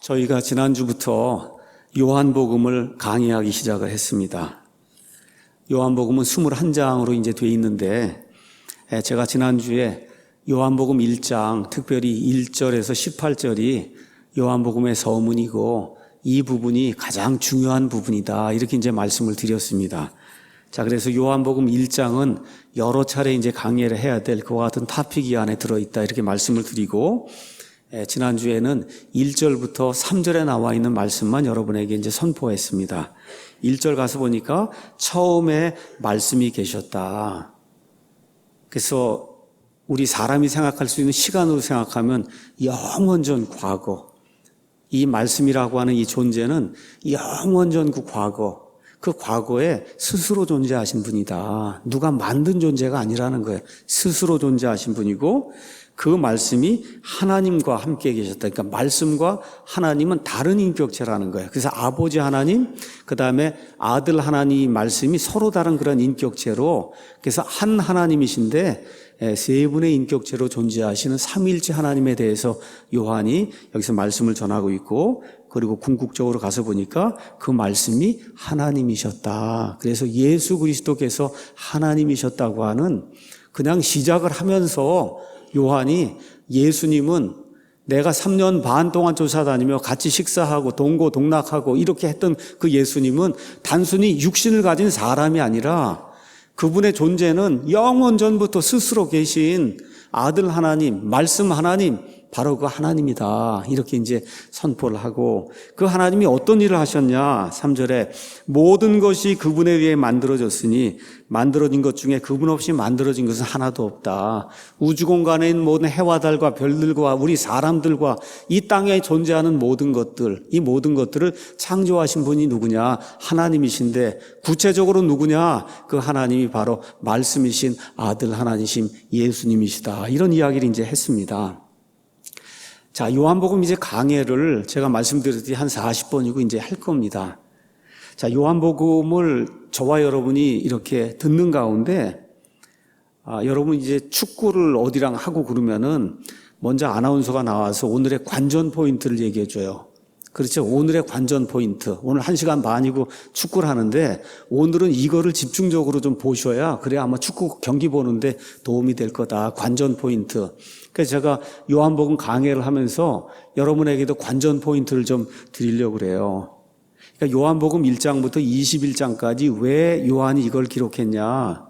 저희가 지난주부터 요한복음을 강의하기 시작을 했습니다. 요한복음은 21장으로 이제 돼 있는데, 제가 지난주에 요한복음 1장, 특별히 1절에서 18절이 요한복음의 서문이고 이 부분이 가장 중요한 부분이다, 이렇게 이제 말씀을 드렸습니다. 자, 그래서 요한복음 1장은 여러 차례 이제 강의를 해야 될 그와 같은 토픽이 안에 들어있다, 이렇게 말씀을 드리고, 지난주에는 1절부터 3절에 나와 있는 말씀만 여러분에게 이제 선포했습니다. 1절 가서 보니까 처음에 말씀이 계셨다. 그래서 우리 사람이 생각할 수 있는 시간으로 생각하면 영원 전 과거, 이 말씀이라고 하는 이 존재는 영원 전 그 과거, 그 과거에 스스로 존재하신 분이다. 누가 만든 존재가 아니라는 거예요. 스스로 존재하신 분이고, 그 말씀이 하나님과 함께 계셨다. 그러니까 말씀과 하나님은 다른 인격체라는 거예요. 그래서 아버지 하나님, 그 다음에 아들 하나님 말씀이 서로 다른 그런 인격체로, 그래서 한 하나님이신데 세 분의 인격체로 존재하시는 삼위일체 하나님에 대해서 요한이 여기서 말씀을 전하고 있고, 그리고 궁극적으로 가서 보니까 그 말씀이 하나님이셨다. 그래서 예수 그리스도께서 하나님이셨다고 하는, 그냥 시작을 하면서 요한이 예수님은 내가 3년 반 동안 쫓아다니며 같이 식사하고 동고동락하고 이렇게 했던 그 예수님은 단순히 육신을 가진 사람이 아니라 그분의 존재는 영원 전부터 스스로 계신 아들 하나님, 말씀 하나님, 바로 그 하나님이다, 이렇게 이제 선포를 하고, 그 하나님이 어떤 일을 하셨냐, 3절에 모든 것이 그분에 의해 만들어졌으니 만들어진 것 중에 그분 없이 만들어진 것은 하나도 없다. 우주 공간에 있는 모든 해와 달과 별들과 우리 사람들과 이 땅에 존재하는 모든 것들, 이 모든 것들을 창조하신 분이 누구냐? 하나님이신데, 구체적으로 누구냐? 그 하나님이 바로 말씀이신 아들 하나님이신 예수님이시다, 이런 이야기를 이제 했습니다. 자, 요한복음 이제 강해를 제가 말씀드렸듯이 한 40번이고 이제 할 겁니다. 자, 요한복음을 저와 여러분이 이렇게 듣는 가운데, 여러분 이제 축구를 어디랑 하고 그러면은 먼저 아나운서가 나와서 오늘의 관전 포인트를 얘기해 줘요. 그렇죠. 오늘의 관전 포인트. 오늘 1시간 반이고 축구를 하는데 오늘은 이거를 집중적으로 좀 보셔야, 그래야 아마 축구 경기 보는데 도움이 될 거다. 관전 포인트. 그래서 제가 요한복음 강해를 하면서 여러분에게도 관전 포인트를 좀 드리려고 그래요. 그러니까 요한복음 1장부터 21장까지 왜 요한이 이걸 기록했냐?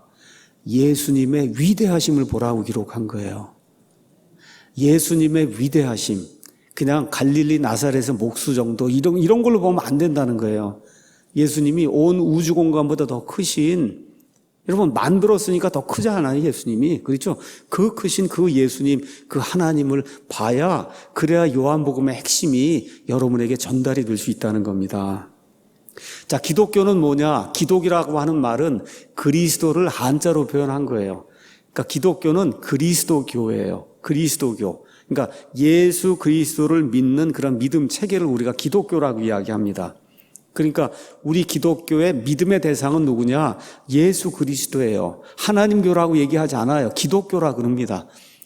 예수님의 위대하심을 보라고 기록한 거예요. 예수님의 위대하심. 그냥 갈릴리 나사렛의 목수 정도 이런 걸로 보면 안 된다는 거예요. 예수님이 온 우주 공간보다 더 크신, 여러분 만들었으니까 더 크지 않아요, 예수님이? 그렇죠? 그 크신 그 예수님, 그 하나님을 봐야, 그래야 요한복음의 핵심이 여러분에게 전달이 될 수 있다는 겁니다. 자, 기독교는 뭐냐? 기독이라고 하는 말은 그리스도를 한자로 표현한 거예요. 그러니까 기독교는 그리스도교예요. 그리스도교. 그러니까 예수 그리스도를 믿는 그런 믿음 체계를 우리가 기독교라고 이야기합니다. 그러니까 우리 기독교의 믿음의 대상은 누구냐? 예수 그리스도예요. 하나님교라고 얘기하지 않아요. 기독교라 그럽니다.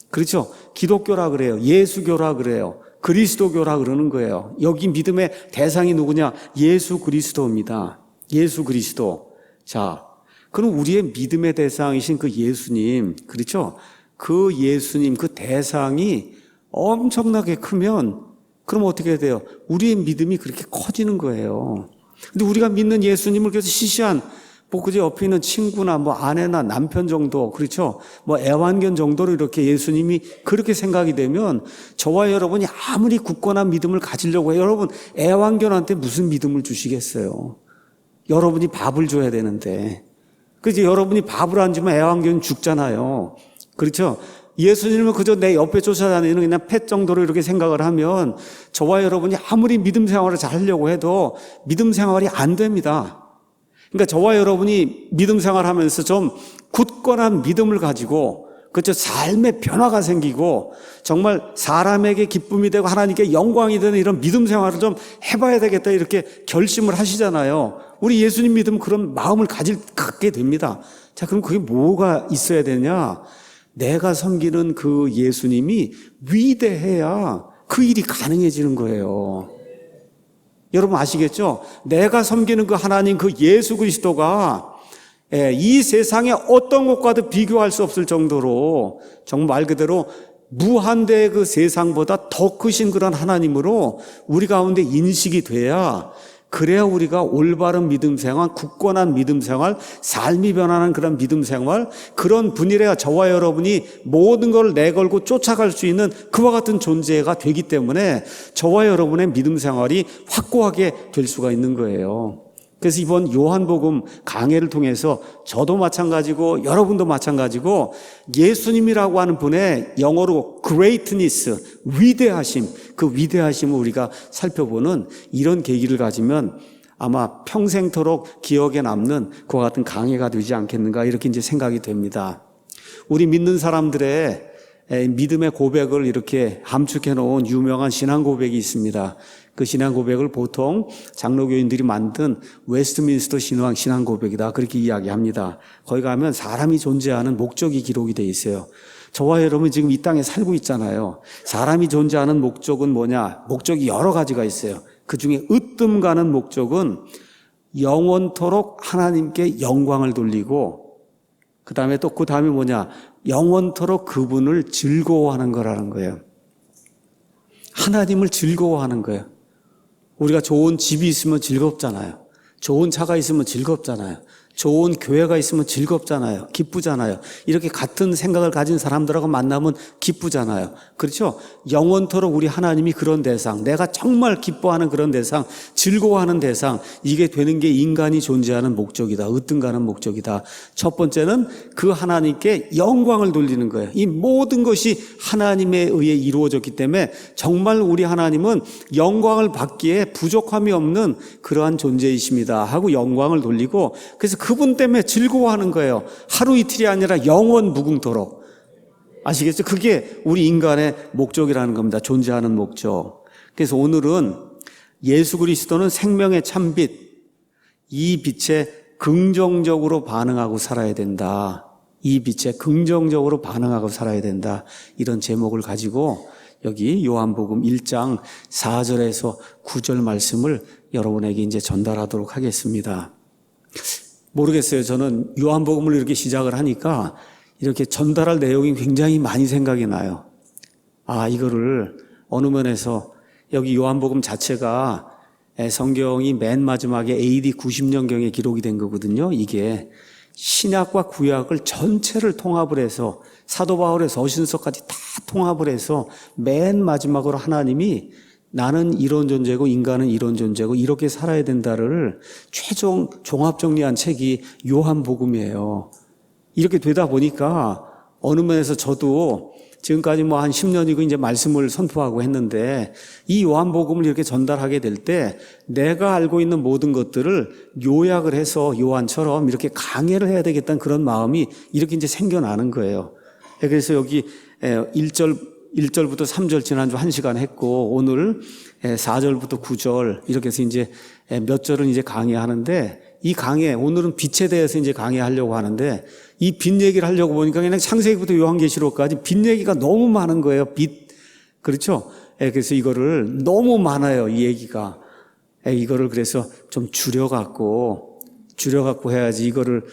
그렇죠? 기독교라 그래요. 예수교라 그래요. 그리스도교라 그러는 거예요. 여기 믿음의 대상이 누구냐? 예수 그리스도입니다. 예수 그리스도. 자, 그럼 우리의 믿음의 대상이신 그 예수님, 그렇죠? 그 예수님, 그 대상이 엄청나게 크면 그럼 어떻게 돼요? 우리의 믿음이 그렇게 커지는 거예요. 근데 우리가 믿는 예수님을 그래서 시시한, 그제 옆에 있는 친구나 아내나 남편 정도, 그렇죠? 애완견 정도로 이렇게 예수님이 그렇게 생각이 되면 저와 여러분이 아무리 굳건한 믿음을 가지려고 해요. 여러분, 애완견한테 무슨 믿음을 주시겠어요? 여러분이 밥을 줘야 되는데. 그래서 여러분이 밥을 안 주면 애완견 죽잖아요. 그렇죠? 예수님은 그저 내 옆에 쫓아다니는 그냥 펫 정도로 이렇게 생각을 하면 저와 여러분이 아무리 믿음 생활을 잘 하려고 해도 믿음 생활이 안 됩니다. 그러니까 저와 여러분이 믿음 생활하면서 좀 굳건한 믿음을 가지고, 그렇죠, 삶의 변화가 생기고 정말 사람에게 기쁨이 되고 하나님께 영광이 되는 이런 믿음 생활을 좀 해봐야 되겠다, 이렇게 결심을 하시잖아요. 우리 예수님 믿으면 그런 마음을 갖게 됩니다. 자, 그럼 그게 뭐가 있어야 되냐? 내가 섬기는 그 예수님이 위대해야 그 일이 가능해지는 거예요. 여러분 아시겠죠? 내가 섬기는 그 하나님, 그 예수 그리스도가 이 세상의 어떤 것과도 비교할 수 없을 정도로 정말 말 그대로 무한대의 그 세상보다 더 크신 그런 하나님으로 우리 가운데 인식이 돼야, 그래야 우리가 올바른 믿음 생활, 굳건한 믿음 생활, 삶이 변하는 그런 믿음 생활, 그런 분이래야 저와 여러분이 모든 걸 내걸고 쫓아갈 수 있는 그와 같은 존재가 되기 때문에 저와 여러분의 믿음 생활이 확고하게 될 수가 있는 거예요. 그래서 이번 요한복음 강해를 통해서 저도 마찬가지고 여러분도 마찬가지고 예수님이라고 하는 분의 영어로 greatness, 위대하심, 그 위대하심을 우리가 살펴보는 이런 계기를 가지면 아마 평생토록 기억에 남는 그와 같은 강해가 되지 않겠는가, 이렇게 이제 생각이 됩니다. 우리 믿는 사람들의 믿음의 고백을 이렇게 함축해 놓은 유명한 신앙 고백이 있습니다. 그 신앙 고백을 보통 장로교인들이 만든 웨스트민스터 신앙 고백이다, 그렇게 이야기합니다. 거기 가면 사람이 존재하는 목적이 기록이 돼 있어요. 저와 여러분 지금 이 땅에 살고 있잖아요. 사람이 존재하는 목적은 뭐냐? 목적이 여러 가지가 있어요. 그 중에 으뜸 가는 목적은 영원토록 하나님께 영광을 돌리고, 그 다음에 또 그 다음에 뭐냐? 영원토록 그분을 즐거워하는 거라는 거예요. 하나님을 즐거워하는 거예요. 우리가 좋은 집이 있으면 즐겁잖아요. 좋은 차가 있으면 즐겁잖아요. 좋은 교회가 있으면 즐겁잖아요. 기쁘잖아요. 이렇게 같은 생각을 가진 사람들하고 만나면 기쁘잖아요. 그렇죠? 영원토록 우리 하나님이 그런 대상, 내가 정말 기뻐하는 그런 대상, 즐거워하는 대상, 이게 되는 게 인간이 존재하는 목적이다. 으뜸가는 목적이다. 첫 번째는 그 하나님께 영광을 돌리는 거예요. 이 모든 것이 하나님에 의해 이루어졌기 때문에 정말 우리 하나님은 영광을 받기에 부족함이 없는 그러한 존재이십니다 하고 영광을 돌리고, 그래서 그분 때문에 즐거워하는 거예요. 하루 이틀이 아니라 영원 무궁토록. 아시겠죠? 그게 우리 인간의 목적이라는 겁니다. 존재하는 목적. 그래서 오늘은 예수 그리스도는 생명의 참빛, 이 빛에 긍정적으로 반응하고 살아야 된다. 이 빛에 긍정적으로 반응하고 살아야 된다. 이런 제목을 가지고 여기 요한복음 1장 4절에서 9절 말씀을 여러분에게 이제 전달하도록 하겠습니다. 모르겠어요. 저는 요한복음을 이렇게 시작을 하니까 이렇게 전달할 내용이 굉장히 많이 생각이 나요. 이거를 어느 면에서 여기 요한복음 자체가 성경이 맨 마지막에 AD 90년경에 기록이 된 거거든요. 이게 신약과 구약을 전체를 통합을 해서 사도 바울의 서신서까지 다 통합을 해서 맨 마지막으로 하나님이 나는 이런 존재고 인간은 이런 존재고 이렇게 살아야 된다를 최종 종합 정리한 책이 요한복음이에요. 이렇게 되다 보니까 어느 면에서 저도 지금까지 한 10년이고 이제 말씀을 선포하고 했는데 이 요한복음을 이렇게 전달하게 될 때 내가 알고 있는 모든 것들을 요약을 해서 요한처럼 이렇게 강해를 해야 되겠다는 그런 마음이 이렇게 이제 생겨나는 거예요. 그래서 여기 1절부터 3절 지난주 1시간 했고 오늘 4절부터 9절 이렇게 해서 이제 몇 절은 이제 강의하는데, 이 강의 오늘은 빛에 대해서 이제 강의하려고 하는데 이 빛 얘기를 하려고 보니까 그냥 창세기부터 요한계시록까지 빛 얘기가 너무 많은 거예요. 빛. 그렇죠? 그래서 이거를 너무 많아요. 이 얘기가. 이거를 그래서 좀 줄여갖고 해야지 이거를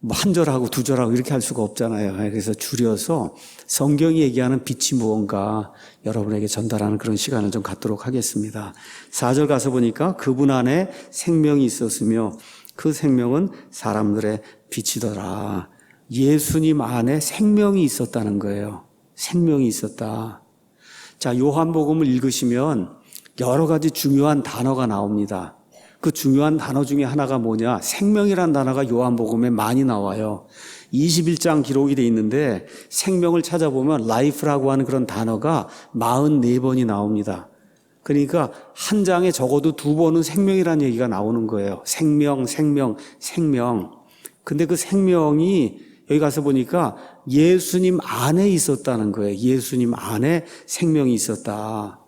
한 절하고 두 절하고 이렇게 할 수가 없잖아요. 그래서 줄여서 성경이 얘기하는 빛이 무언가 여러분에게 전달하는 그런 시간을 좀 갖도록 하겠습니다. 4절 가서 보니까 그분 안에 생명이 있었으며 그 생명은 사람들의 빛이더라. 예수님 안에 생명이 있었다는 거예요. 생명이 있었다. 자, 요한복음을 읽으시면 여러 가지 중요한 단어가 나옵니다. 그 중요한 단어 중에 하나가 뭐냐? 생명이라는 단어가 요한복음에 많이 나와요. 21장 기록이 돼 있는데 생명을 찾아보면 life라고 하는 그런 단어가 44번이 나옵니다. 그러니까 한 장에 적어도 2번은 생명이라는 얘기가 나오는 거예요. 생명. 근데 그 생명이 여기 가서 보니까 예수님 안에 있었다는 거예요. 예수님 안에 생명이 있었다.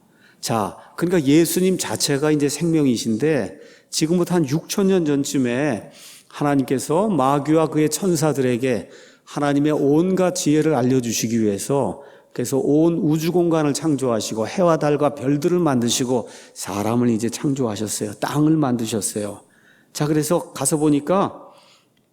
자, 그러니까 예수님 자체가 이제 생명이신데 지금부터 한 6,000년 전쯤에 하나님께서 마귀와 그의 천사들에게 하나님의 온갖 지혜를 알려주시기 위해서 그래서 온 우주 공간을 창조하시고 해와 달과 별들을 만드시고 사람을 이제 창조하셨어요. 땅을 만드셨어요. 자, 그래서 가서 보니까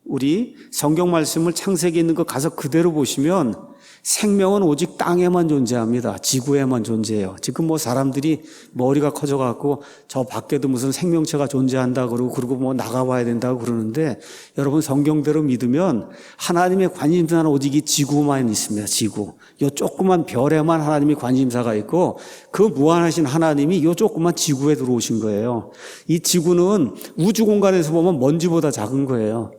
우리 성경 말씀을 창세기에 있는 거 가서 그대로 보시면 생명은 오직 땅에만 존재합니다. 지구에만 존재해요. 지금 뭐 사람들이 머리가 커져갖고 저 밖에도 무슨 생명체가 존재한다 그러고 뭐 나가봐야 된다고 그러는데 여러분 성경대로 믿으면 하나님의 관심사는 오직 이 지구만 있습니다. 지구. 요 조그만 별에만 하나님이 관심사가 있고 그 무한하신 하나님이 요 조그만 지구에 들어오신 거예요. 이 지구는 우주 공간에서 보면 먼지보다 작은 거예요.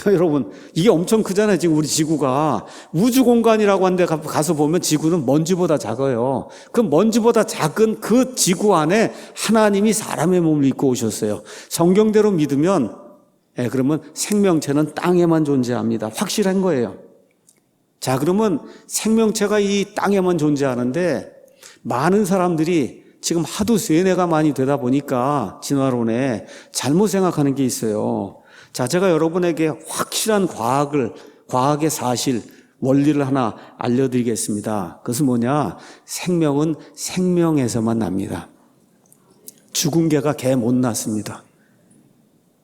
여러분 이게 엄청 크잖아요. 지금 우리 지구가 우주 공간이라고 하는 데 가서 보면 지구는 먼지보다 작아요. 그 먼지보다 작은 그 지구 안에 하나님이 사람의 몸을 입고 오셨어요. 성경대로 믿으면 그러면 생명체는 땅에만 존재합니다. 확실한 거예요. 자, 그러면 생명체가 이 땅에만 존재하는데 많은 사람들이 지금 하도 세뇌가 많이 되다 보니까 진화론에 잘못 생각하는 게 있어요. 자, 제가 여러분에게 확실한 과학의 사실, 원리를 하나 알려드리겠습니다. 그것은 뭐냐? 생명은 생명에서만 납니다. 죽은 개가 개 못 낳습니다.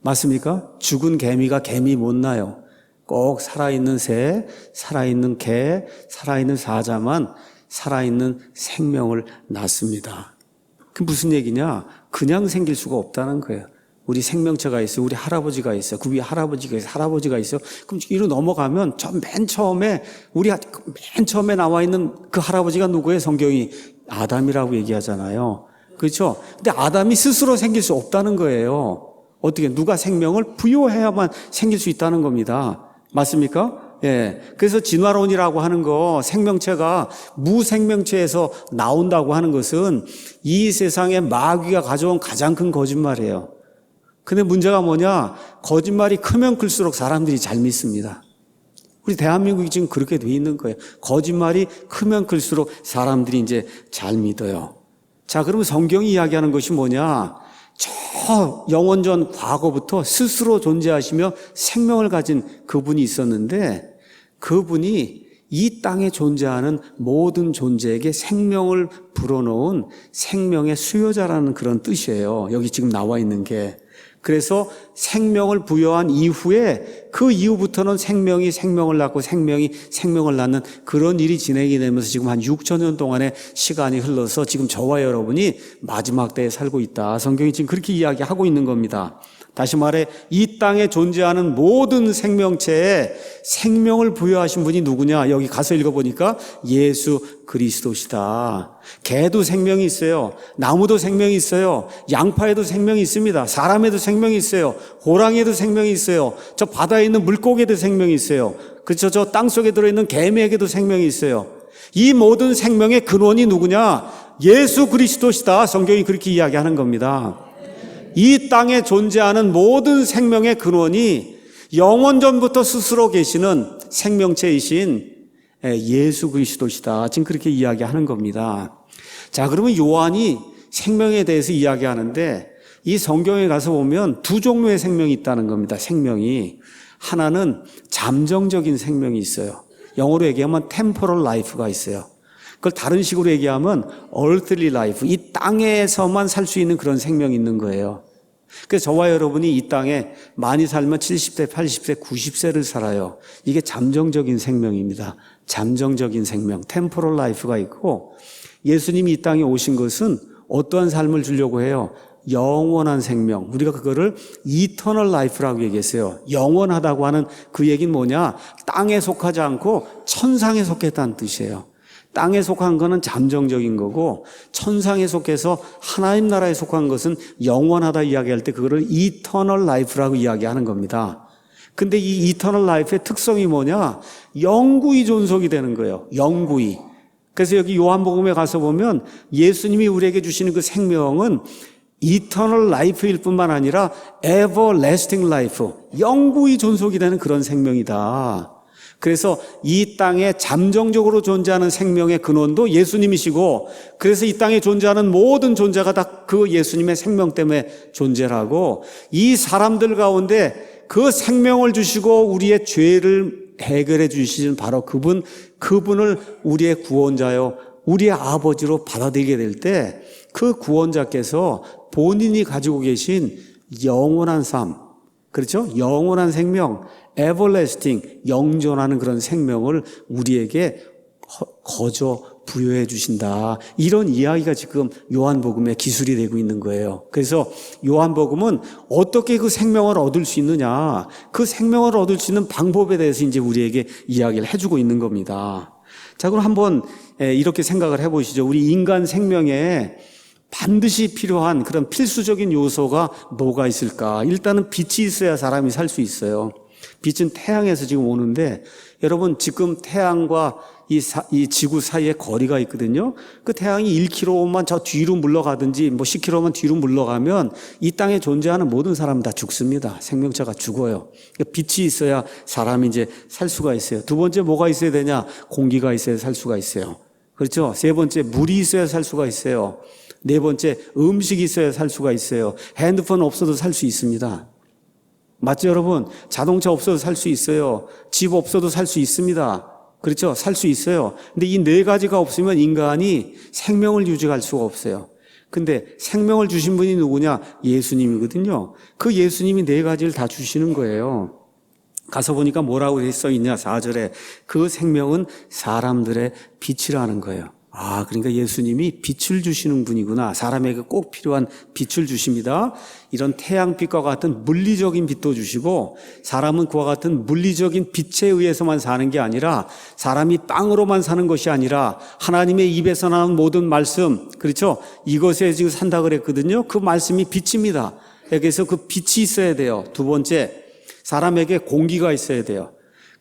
맞습니까? 죽은 개미가 개미 못 낳아요. 꼭 살아있는 새, 살아있는 개, 살아있는 사자만 살아있는 생명을 낳습니다. 그게 무슨 얘기냐? 그냥 생길 수가 없다는 거예요. 우리 생명체가 있어요. 우리 할아버지가 있어요. 그 위에 할아버지가 있어요. 할아버지가 있어요. 그럼 이로 넘어가면 맨 처음에 나와 있는 그 할아버지가 누구예요? 성경이 아담이라고 얘기하잖아요. 그렇죠? 근데 아담이 스스로 생길 수 없다는 거예요. 어떻게 누가 생명을 부여해야만 생길 수 있다는 겁니다. 맞습니까? 예. 그래서 진화론이라고 하는 거, 생명체가 무생명체에서 나온다고 하는 것은 이 세상에 마귀가 가져온 가장 큰 거짓말이에요. 근데 문제가 뭐냐? 거짓말이 크면 클수록 사람들이 잘 믿습니다. 우리 대한민국이 지금 그렇게 돼 있는 거예요. 거짓말이 크면 클수록 사람들이 이제 잘 믿어요. 자, 그러면 성경이 이야기하는 것이 뭐냐? 저 영원전 과거부터 스스로 존재하시며 생명을 가진 그분이 있었는데 그분이 이 땅에 존재하는 모든 존재에게 생명을 불어넣은 생명의 수요자라는 그런 뜻이에요. 여기 지금 나와 있는 게. 그래서 생명을 부여한 이후에 그 이후부터는 생명이 생명을 낳고 생명이 생명을 낳는 그런 일이 진행이 되면서 지금 한 6천 년 동안의 시간이 흘러서 지금 저와 여러분이 마지막 때에 살고 있다. 성경이 지금 그렇게 이야기하고 있는 겁니다. 다시 말해 이 땅에 존재하는 모든 생명체에 생명을 부여하신 분이 누구냐? 여기 가서 읽어보니까 예수 그리스도시다. 개도 생명이 있어요. 나무도 생명이 있어요. 양파에도 생명이 있습니다. 사람에도 생명이 있어요. 호랑이에도 생명이 있어요. 저 바다에 있는 물고기에도 생명이 있어요. 그렇죠? 저 땅속에 들어있는 개미에게도 생명이 있어요. 이 모든 생명의 근원이 누구냐? 예수 그리스도시다. 성경이 그렇게 이야기하는 겁니다. 이 땅에 존재하는 모든 생명의 근원이 영원전부터 스스로 계시는 생명체이신 예수 그리스도시다. 지금 그렇게 이야기하는 겁니다. 자, 그러면 요한이 생명에 대해서 이야기하는데 이 성경에 가서 보면 두 종류의 생명이 있다는 겁니다. 생명이. 하나는 잠정적인 생명이 있어요. 영어로 얘기하면 temporal life가 있어요. 그걸 다른 식으로 얘기하면 earthly life, 이 땅에서만 살 수 있는 그런 생명이 있는 거예요. 그래서 저와 여러분이 이 땅에 많이 살면 70세, 80세, 90세를 살아요. 이게 잠정적인 생명입니다. 잠정적인 생명, temporal life가 있고 예수님이 이 땅에 오신 것은 어떠한 삶을 주려고 해요? 영원한 생명. 우리가 그거를 eternal life라고 얘기했어요. 영원하다고 하는 그 얘기는 뭐냐? 땅에 속하지 않고 천상에 속했다는 뜻이에요. 땅에 속한 거는 잠정적인 거고 천상에 속해서 하나님 나라에 속한 것은 영원하다 이야기할 때 그거를 eternal life라고 이야기하는 겁니다. 근데 이 eternal life의 특성이 뭐냐? 영구히 존속이 되는 거예요. 영구히. 그래서 여기 요한복음에 가서 보면 예수님이 우리에게 주시는 그 생명은 eternal life일 뿐만 아니라 everlasting life, 영구히 존속이 되는 그런 생명이다. 그래서 이 땅에 잠정적으로 존재하는 생명의 근원도 예수님이시고 그래서 이 땅에 존재하는 모든 존재가 다 그 예수님의 생명 때문에 존재하고 이 사람들 가운데 그 생명을 주시고 우리의 죄를 해결해 주시는 바로 그분을 우리의 구원자요, 우리의 아버지로 받아들이게 될 때 그 구원자께서 본인이 가지고 계신 영원한 삶, 그렇죠? 영원한 생명, everlasting, 영존하는 그런 생명을 우리에게 거저 부여해 주신다. 이런 이야기가 지금 요한복음의 기술이 되고 있는 거예요. 그래서 요한복음은 어떻게 그 생명을 얻을 수 있느냐, 그 생명을 얻을 수 있는 방법에 대해서 이제 우리에게 이야기를 해주고 있는 겁니다. 자, 그럼 한번 이렇게 생각을 해보시죠. 우리 인간 생명에 반드시 필요한 그런 필수적인 요소가 뭐가 있을까? 일단은 빛이 있어야 사람이 살 수 있어요. 빛은 태양에서 지금 오는데, 여러분 지금 태양과 이 지구 사이에 거리가 있거든요. 그 태양이 1km만 저 뒤로 물러가든지 뭐 10km만 뒤로 물러가면 이 땅에 존재하는 모든 사람 다 죽습니다. 생명체가 죽어요. 그러니까 빛이 있어야 사람이 이제 살 수가 있어요. 두 번째 뭐가 있어야 되냐? 공기가 있어야 살 수가 있어요. 그렇죠? 세 번째 물이 있어야 살 수가 있어요. 네 번째 음식이 있어야 살 수가 있어요. 핸드폰 없어도 살 수 있습니다. 맞죠, 여러분? 자동차 없어도 살 수 있어요. 집 없어도 살 수 있습니다. 그렇죠? 살 수 있어요. 근데 이 네 가지가 없으면 인간이 생명을 유지할 수가 없어요. 근데 생명을 주신 분이 누구냐? 예수님이거든요. 그 예수님이 네 가지를 다 주시는 거예요. 가서 보니까 뭐라고 써 있냐? 4절에 그 생명은 사람들의 빛이라는 거예요. 아, 그러니까 예수님이 빛을 주시는 분이구나. 사람에게 꼭 필요한 빛을 주십니다. 이런 태양빛과 같은 물리적인 빛도 주시고, 사람은 그와 같은 물리적인 빛에 의해서만 사는 게 아니라, 사람이 빵으로만 사는 것이 아니라 하나님의 입에서 나온 모든 말씀, 그렇죠? 이것에 지금 산다 그랬거든요. 그 말씀이 빛입니다. 그래서 그 빛이 있어야 돼요. 두 번째, 사람에게 공기가 있어야 돼요.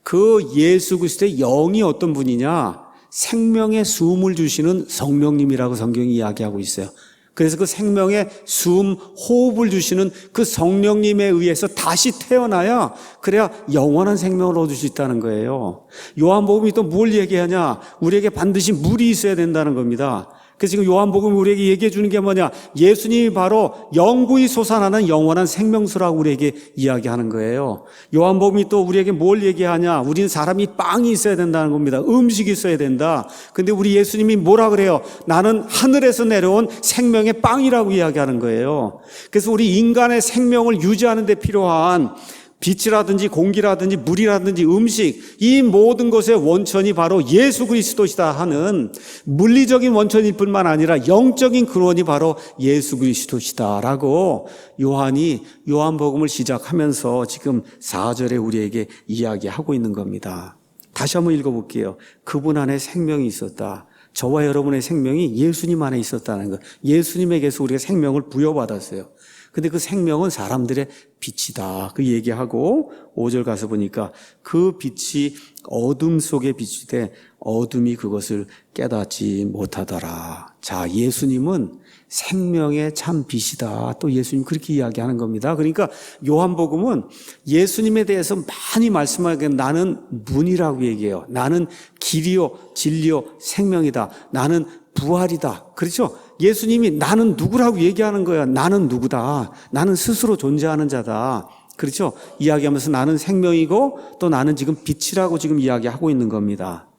그 예수 그리스도의 영이 어떤 분이냐? 생명의 숨을 주시는 성령님이라고 성경이 이야기하고 있어요. 그래서 그 생명의 숨, 호흡을 주시는 그 성령님에 의해서 다시 태어나야, 그래야 영원한 생명을 얻을 수 있다는 거예요. 요한복음이 또 뭘 얘기하냐? 우리에게 반드시 물이 있어야 된다는 겁니다. 그래서 지금 요한복음이 우리에게 얘기해 주는 게 뭐냐? 예수님이 바로 영구히 솟아나는 영원한 생명수라고 우리에게 이야기하는 거예요. 요한복음이 또 우리에게 뭘 얘기하냐? 우리는 사람이 빵이 있어야 된다는 겁니다. 음식이 있어야 된다. 근데 우리 예수님이 뭐라 그래요? 나는 하늘에서 내려온 생명의 빵이라고 이야기하는 거예요. 그래서 우리 인간의 생명을 유지하는 데 필요한 빛이라든지 공기라든지 물이라든지 음식, 이 모든 것의 원천이 바로 예수 그리스도시다 하는 물리적인 원천일 뿐만 아니라 영적인 근원이 바로 예수 그리스도시다라고 요한이 요한복음을 시작하면서 지금 4절에 우리에게 이야기하고 있는 겁니다. 다시 한번 읽어볼게요. 그분 안에 생명이 있었다. 저와 여러분의 생명이 예수님 안에 있었다는 것. 예수님에게서 우리가 생명을 부여받았어요. 근데 그 생명은 사람들의 빛이다. 그 얘기하고 5절 가서 보니까 그 빛이 어둠 속에 비추되 어둠이 그것을 깨닫지 못하더라. 자, 예수님은 생명의 참 빛이다. 또 예수님 그렇게 이야기하는 겁니다. 그러니까 요한복음은 예수님에 대해서 많이 말씀하게, 나는 문이라고 얘기해요. 나는 길이요 진리요 생명이다. 나는 부활이다. 그렇죠? 예수님이 나는 누구라고 얘기하는 거야. 나는 누구다. 나는 스스로 존재하는 자다. 그렇죠? 이야기하면서 나는 생명이고 또 나는 지금 빛이라고 지금 이야기하고 있는 겁니다.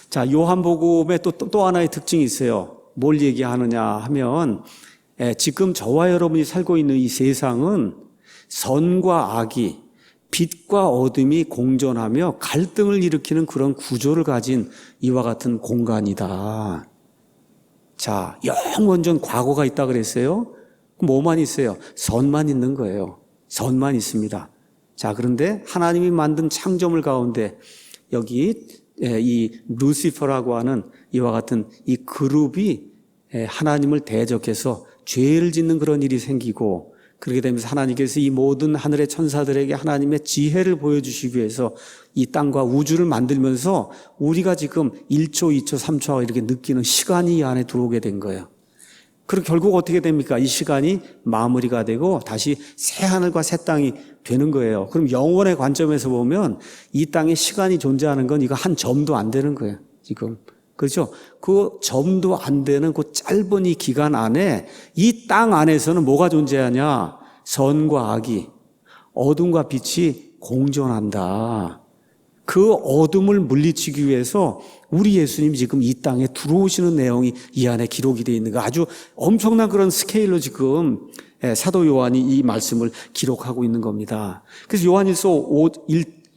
자, 요한복음에 또 하나의 특징이 있어요. 뭘 얘기하느냐 하면, 지금 저와 여러분이 살고 있는 이 세상은 선과 악이, 빛과 어둠이 공존하며 갈등을 일으키는 그런 구조를 가진 이와 같은 공간이다. 자, 영원전 과거가 있다 그랬어요. 뭐만 있어요? 선만 있는 거예요. 선만 있습니다. 자, 그런데 하나님이 만든 창조물 가운데 여기 이 루시퍼라고 하는 이와 같은 이 그룹이 하나님을 대적해서 죄를 짓는 그런 일이 생기고, 그렇게 되면서 하나님께서 이 모든 하늘의 천사들에게 하나님의 지혜를 보여주시기 위해서 이 땅과 우주를 만들면서 우리가 지금 1초, 2초, 3초 이렇게 느끼는 시간이 이 안에 들어오게 된 거예요. 그리고 결국 어떻게 됩니까? 이 시간이 마무리가 되고 다시 새 하늘과 새 땅이 되는 거예요. 그럼 영원의 관점에서 보면 이 땅에 시간이 존재하는 건 이거 한 점도 안 되는 거예요, 지금. 그렇죠? 그 점도 안 되는 그 짧은 이 기간 안에 이 땅 안에서는 뭐가 존재하냐? 선과 악이, 어둠과 빛이 공존한다. 그 어둠을 물리치기 위해서 우리 예수님이 지금 이 땅에 들어오시는 내용이 이 안에 기록이 되어 있는 거, 아주 엄청난 그런 스케일로 지금 사도 요한이 이 말씀을 기록하고 있는 겁니다. 그래서 요한일서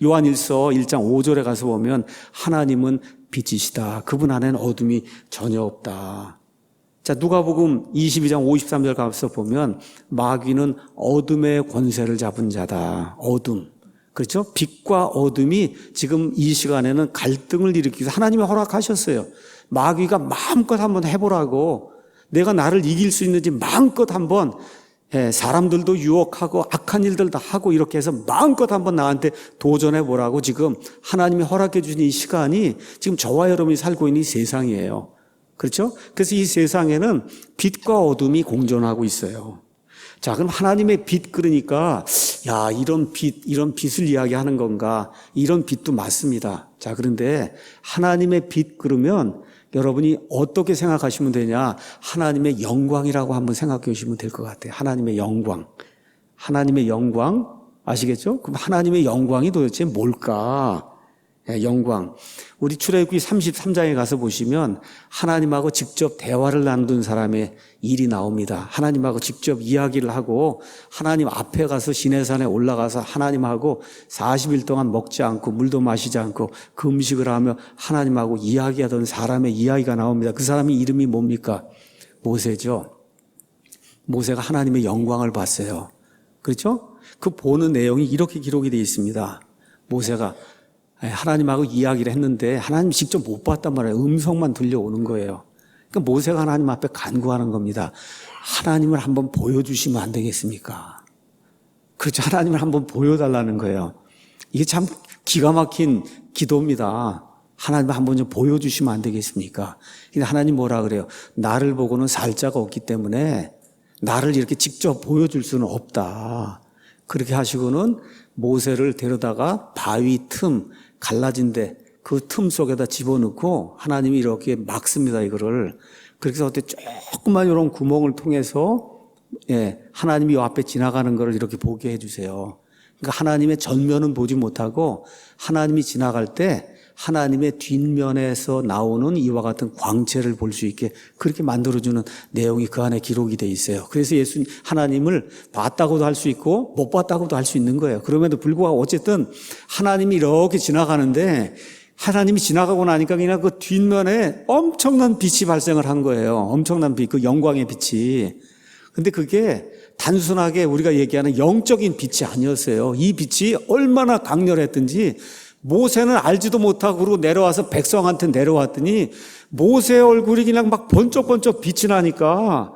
1장 5절에 가서 보면 하나님은 빛이시다. 그분 안에는 어둠이 전혀 없다. 자, 누가복음 22장 53절 가서 보면 마귀는 어둠의 권세를 잡은 자다. 어둠. 그렇죠? 빛과 어둠이 지금 이 시간에는 갈등을 일으키기 위해서 하나님이 허락하셨어요. 마귀가 마음껏 한번 해보라고, 내가 나를 이길 수 있는지 마음껏 한번, 사람들도 유혹하고 악한 일들 다 하고 이렇게 해서 마음껏 한번 나한테 도전해보라고 지금 하나님이 허락해 주신 이 시간이 지금 저와 여러분이 살고 있는 이 세상이에요. 그렇죠? 그래서 이 세상에는 빛과 어둠이 공존하고 있어요. 자, 그럼 하나님의 빛, 그러니까 야, 이런 빛을 이야기하는 건가? 이런 빛도 맞습니다. 자, 그런데 하나님의 빛 그러면 여러분이 어떻게 생각하시면 되냐? 하나님의 영광이라고 한번 생각해 보시면 될 것 같아요. 하나님의 영광. 하나님의 영광 아시겠죠? 그럼 하나님의 영광이 도대체 뭘까? 영광. 우리 출애굽기 33장에 가서 보시면 하나님하고 직접 대화를 나눈 사람의 일이 나옵니다. 하나님하고 직접 이야기를 하고 하나님 앞에 가서 시내산에 올라가서 하나님하고 40일 동안 먹지 않고 물도 마시지 않고 금식을 하며 하나님하고 이야기하던 사람의 이야기가 나옵니다. 그 사람의 이름이 뭡니까? 모세죠. 모세가 하나님의 영광을 봤어요. 그렇죠? 그 보는 내용이 이렇게 기록이 되어 있습니다. 모세가 하나님하고 이야기를 했는데 하나님 직접 못 봤단 말이에요. 음성만 들려오는 거예요. 그러니까 모세가 하나님 앞에 간구하는 겁니다. 하나님을 한번 보여주시면 안 되겠습니까? 그렇죠. 하나님을 한번 보여달라는 거예요. 이게 참 기가 막힌 기도입니다. 하나님을 한번 좀 보여주시면 안 되겠습니까? 근데 하나님 뭐라 그래요? 나를 보고는 살 자가 없기 때문에 나를 이렇게 직접 보여줄 수는 없다. 그렇게 하시고는 모세를 데려다가 바위 틈, 갈라진 데 그 틈 속에다 집어넣고 하나님이 이렇게 막습니다, 이거를. 그렇게 해서 어때 조그만 이런 구멍을 통해서 하나님이 이 앞에 지나가는 거를 이렇게 보게 해주세요. 그러니까 하나님의 전면은 보지 못하고 하나님이 지나갈 때 하나님의 뒷면에서 나오는 이와 같은 광채를 볼 수 있게 그렇게 만들어주는 내용이 그 안에 기록이 돼 있어요. 그래서 예수님, 하나님을 봤다고도 할 수 있고 못 봤다고도 할 수 있는 거예요. 그럼에도 불구하고 어쨌든 하나님이 이렇게 지나가는데 하나님이 지나가고 나니까 그냥 그 뒷면에 엄청난 빛이 발생을 한 거예요. 엄청난 빛, 그 영광의 빛이. 근데 그게 단순하게 우리가 얘기하는 영적인 빛이 아니었어요. 이 빛이 얼마나 강렬했든지 모세는 알지도 못하고 그러고 내려와서 백성한테 내려왔더니 모세의 얼굴이 그냥 막 번쩍번쩍 빛이 나니까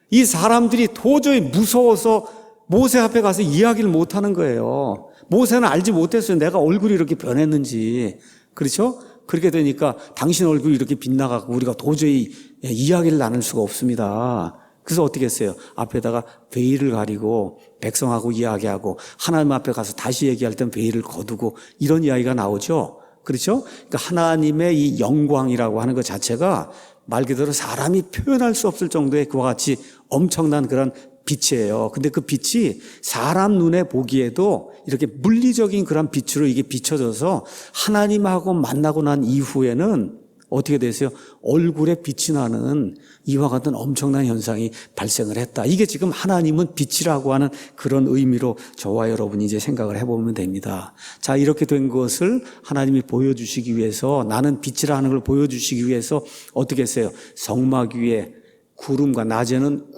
이 사람들이 도저히 무서워서 모세 앞에 가서 이야기를 못하는 거예요. 모세는 알지 못했어요. 내가 얼굴이 이렇게 변했는지. 그렇죠? 그렇게 되니까 당신 얼굴이 이렇게 빛나가고 우리가 도저히 이야기를 나눌 수가 없습니다. 그래서 어떻게 했어요? 앞에다가 베일을 가리고 백성하고 이야기하고 하나님 앞에 가서 다시 얘기할 땐 베일을 거두고 이런 이야기가 나오죠. 그렇죠? 그러니까 하나님의 이 영광이라고 하는 것 자체가 말 그대로 사람이 표현할 수 없을 정도의 그와 같이 엄청난 그런 빛이에요. 근데 그 빛이 사람 눈에 보기에도 이렇게 물리적인 그런 빛으로 이게 비춰져서 하나님하고 만나고 난 이후에는 어떻게 되세요? 얼굴에 빛이 나는 이와 같은 엄청난 현상이 발생을 했다. 이게 지금 하나님은 빛이라고 하는 그런 의미로 저와 여러분이 이제 생각을 해보면 됩니다. 자, 이렇게 된 것을 하나님이 보여주시기 위해서, 나는 빛이라는 걸 보여주시기 위해서 어떻게 했어요? 성막 위에 구름과, 낮에는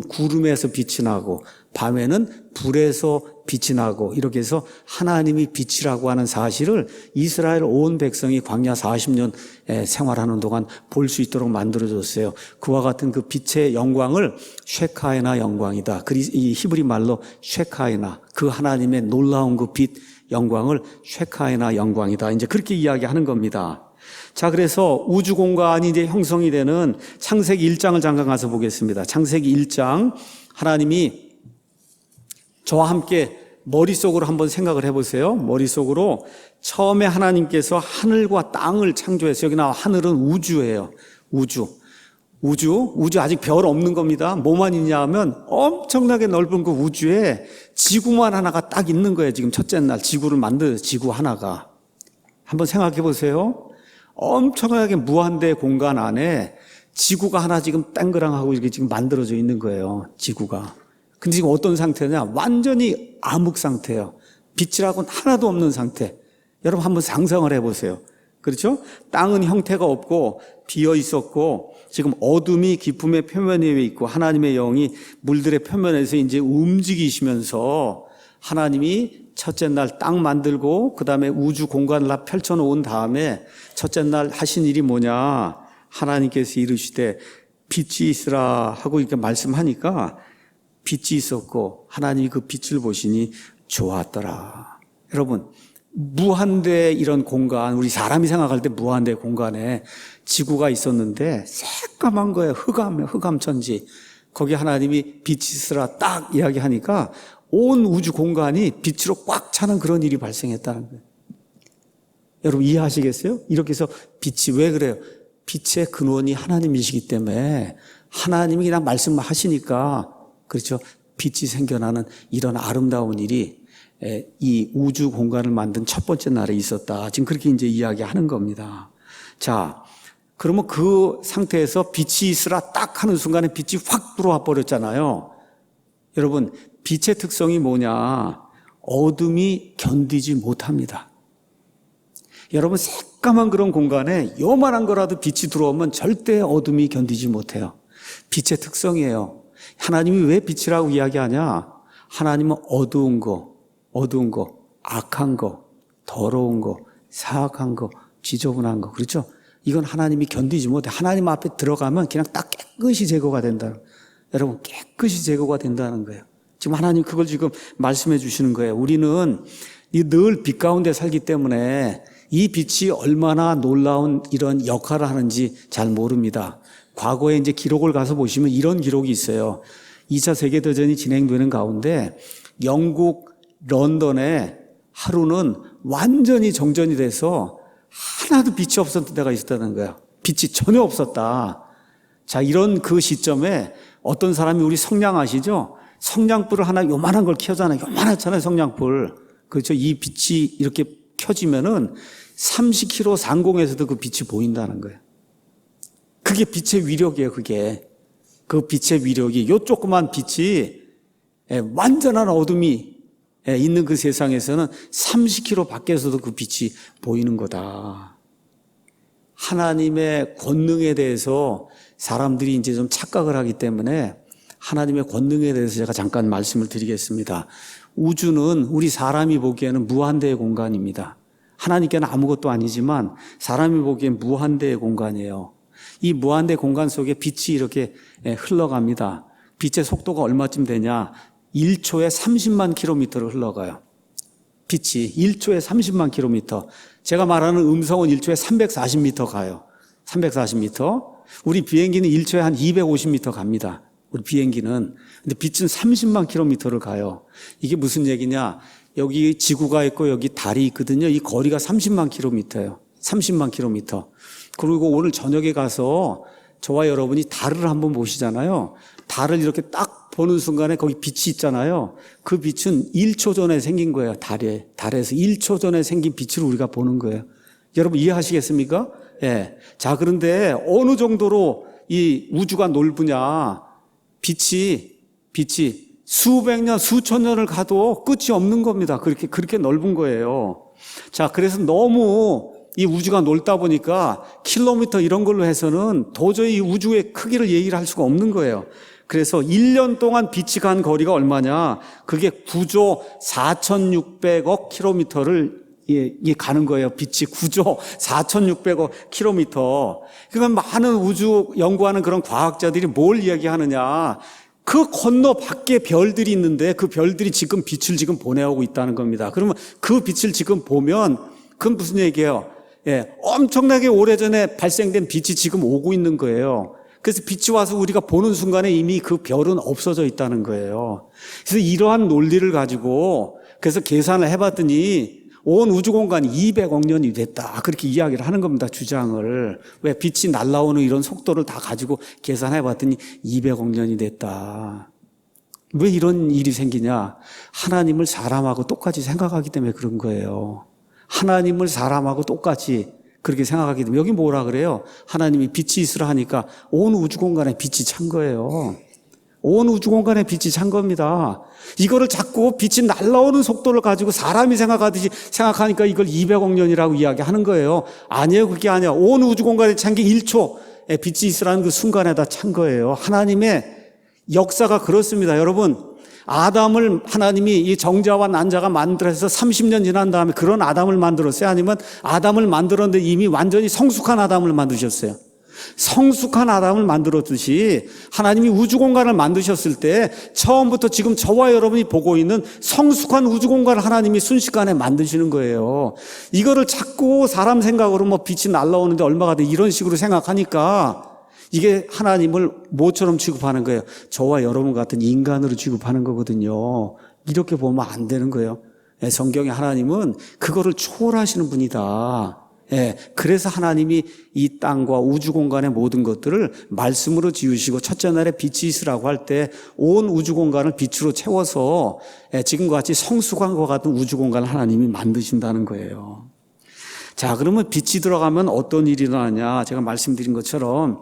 구름에서 빛이 나고 밤에는 불에서 빛이 나고, 이렇게 해서 하나님이 빛이라고 하는 사실을 이스라엘 온 백성이 광야 40년 생활하는 동안 볼 수 있도록 만들어줬어요. 그와 같은 그 빛의 영광을 쉐카이나 영광이다. 이 히브리 말로 쉐카이나, 그 하나님의 놀라운 그 빛 영광을 쉐카이나 영광이다. 이제 그렇게 이야기하는 겁니다. 자, 그래서 우주 공간이 이제 형성이 되는 창세기 1장을 잠깐 가서 보겠습니다. 창세기 1장, 하나님이 저와 함께 머릿속으로 한번 생각을 해보세요. 머릿속으로 처음에 하나님께서 하늘과 땅을 창조했어요. 여기 나와 하늘은 우주예요. 우주 아직 별 없는 겁니다. 뭐만 있냐 하면 엄청나게 넓은 그 우주에 지구만 하나가 딱 있는 거예요. 지금 첫째 날 지구를 만들어요. 지구 하나가. 한번 생각해 보세요. 엄청나게 무한대 공간 안에 지구가 하나 지금 땡그랑하고 이렇게 지금 만들어져 있는 거예요. 지구가. 근데 지금 어떤 상태냐? 완전히 암흑 상태예요. 빛이라고는 하나도 없는 상태. 여러분 한번 상상을 해보세요. 그렇죠? 땅은 형태가 없고 비어 있었고 지금 어둠이 깊음의 표면 위에 있고 하나님의 영이 물들의 표면에서 이제 움직이시면서 하나님이 첫째 날 땅 만들고 그 다음에 우주 공간을 다 펼쳐놓은 다음에 첫째 날 하신 일이 뭐냐? 하나님께서 이르시되 빛이 있으라 하고 이렇게 말씀하니까 빛이 있었고 하나님이 그 빛을 보시니 좋았더라. 여러분 무한대 이런 공간, 우리 사람이 생각할 때 무한대 공간에 지구가 있었는데 새까만 거예요. 흑암천지. 거기 하나님이 빛이 있으라 딱 이야기하니까 온 우주 공간이 빛으로 꽉 차는 그런 일이 발생했다는 거예요. 여러분 이해하시겠어요? 이렇게 해서 빛이 왜 그래요? 빛의 근원이 하나님이시기 때문에 하나님이 그냥 말씀만 하시니까 그렇죠. 빛이 생겨나는 이런 아름다운 일이 이 우주 공간을 만든 첫 번째 날에 있었다. 지금 그렇게 이제 이야기하는 겁니다. 자, 그러면 그 상태에서 빛이 있으라 딱 하는 순간에 빛이 확 들어와 버렸잖아요. 여러분, 빛의 특성이 뭐냐? 어둠이 견디지 못합니다. 여러분, 새까만 그런 공간에 요만한 거라도 빛이 들어오면 절대 어둠이 견디지 못해요. 빛의 특성이에요. 하나님이 왜 빛이라고 이야기하냐? 하나님은 어두운 거, 악한 거, 더러운 거, 사악한 거, 지저분한 거. 그렇죠? 이건 하나님이 견디지 못해. 하나님 앞에 들어가면 그냥 딱 깨끗이 제거가 된다. 여러분, 깨끗이 제거가 된다는 거예요. 지금 하나님 그걸 지금 말씀해 주시는 거예요. 우리는 늘 빛 가운데 살기 때문에 이 빛이 얼마나 놀라운 이런 역할을 하는지 잘 모릅니다. 과거에 이제 기록을 가서 보시면 이런 기록이 있어요. 2차 세계대전이 진행되는 가운데 영국 런던에 하루는 완전히 정전이 돼서 하나도 빛이 없었던 때가 있었다는 거예요. 빛이 전혀 없었다. 자, 이런 그 시점에 어떤 사람이 우리 성냥 아시죠? 성냥불을 하나 요만한 걸 켜잖아요. 요만하잖아요, 성냥불. 그렇죠? 이 빛이 이렇게 켜지면은 30km 상공에서도 그 빛이 보인다는 거예요. 그게 빛의 위력이에요, 그게. 그 빛의 위력이, 요 조그만 빛이 완전한 어둠이 있는 그 세상에서는 30km 밖에서도 그 빛이 보이는 거다. 하나님의 권능에 대해서 사람들이 이제 좀 착각을 하기 때문에 하나님의 권능에 대해서 제가 잠깐 말씀을 드리겠습니다. 우주는 우리 사람이 보기에는 무한대의 공간입니다. 하나님께는 아무것도 아니지만 사람이 보기엔 무한대의 공간이에요. 이 무한대 공간 속에 빛이 이렇게 흘러갑니다. 빛의 속도가 얼마쯤 되냐? 1초에 30만 킬로미터를 흘러가요. 빛이 1초에 30만 킬로미터. 제가 말하는 음성은 1초에 340m 가요. 340m. 우리 비행기는 1초에 한 250m 갑니다. 우리 비행기는. 근데 빛은 30만 킬로미터를 가요. 이게 무슨 얘기냐? 여기 지구가 있고 여기 달이 있거든요. 이 거리가 30만 킬로미터예요. 30만 킬로미터. 그리고 오늘 저녁에 가서 저와 여러분이 달을 한번 보시잖아요. 달을 이렇게 딱 보는 순간에 거기 빛이 있잖아요. 그 빛은 1초 전에 생긴 거예요. 달에서 1초 전에 생긴 빛을 우리가 보는 거예요. 여러분 이해하시겠습니까? 예. 자, 그런데 어느 정도로 이 우주가 넓으냐? 빛이 수백 년, 수천 년을 가도 끝이 없는 겁니다. 그렇게 넓은 거예요. 자, 그래서 너무 이 우주가 넓다 보니까 킬로미터 이런 걸로 해서는 도저히 이 우주의 크기를 얘기를 할 수가 없는 거예요. 그래서 1년 동안 빛이 간 거리가 얼마냐? 그게 9조 4,600억 킬로미터를 가는 거예요. 빛이 9조 4,600억 킬로미터. 그러니까 많은 우주 연구하는 그런 과학자들이 뭘 이야기하느냐? 그 건너 밖에 별들이 있는데 그 별들이 지금 빛을 지금 보내오고 있다는 겁니다. 그러면 그 빛을 지금 보면 그건 무슨 얘기예요? 엄청나게 오래전에 발생된 빛이 지금 오고 있는 거예요. 그래서 빛이 와서 우리가 보는 순간에 이미 그 별은 없어져 있다는 거예요. 그래서 이러한 논리를 가지고 그래서 계산을 해봤더니 온 우주 공간이 200억 년이 됐다. 그렇게 이야기를 하는 겁니다. 주장을. 왜 빛이 날아오는 이런 속도를 다 가지고 계산해봤더니 200억 년이 됐다. 왜 이런 일이 생기냐? 하나님을 사람하고 똑같이 생각하기 때문에 그런 거예요. 하나님을 사람하고 똑같이 그렇게 생각하게 되면 여기 뭐라 그래요? 하나님이 빛이 있으라 하니까 온 우주 공간에 빛이 찬 거예요. 온 우주 공간에 빛이 찬 겁니다. 이거를 자꾸 빛이 날아오는 속도를 가지고 사람이 생각하듯이 생각하니까 이걸 200억 년이라고 이야기하는 거예요. 아니에요. 그게 아니야. 온 우주 공간에 찬 게 1초에 빛이 있으라는 그 순간에다 찬 거예요. 하나님의 역사가 그렇습니다. 여러분, 아담을 하나님이 이 정자와 난자가 만들어서 30년 지난 다음에 그런 아담을 만들었어요? 아니면 아담을 만들었는데 이미 완전히 성숙한 아담을 만드셨어요? 성숙한 아담을 만들었듯이 하나님이 우주 공간을 만드셨을 때 처음부터 지금 저와 여러분이 보고 있는 성숙한 우주 공간을 하나님이 순식간에 만드시는 거예요. 이거를 자꾸 사람 생각으로 뭐 빛이 날아오는데 얼마가 돼 이런 식으로 생각하니까 이게 하나님을 뭐처럼 취급하는 거예요? 저와 여러분 같은 인간으로 취급하는 거거든요. 이렇게 보면 안 되는 거예요. 성경의 하나님은 그거를 초월하시는 분이다. 그래서 하나님이 이 땅과 우주 공간의 모든 것들을 말씀으로 지으시고 첫째 날에 빛이 있으라고 할 때 온 우주 공간을 빛으로 채워서 지금과 같이 성숙한 것 같은 우주 공간을 하나님이 만드신다는 거예요. 자, 그러면 빛이 들어가면 어떤 일이 일어나냐? 제가 말씀드린 것처럼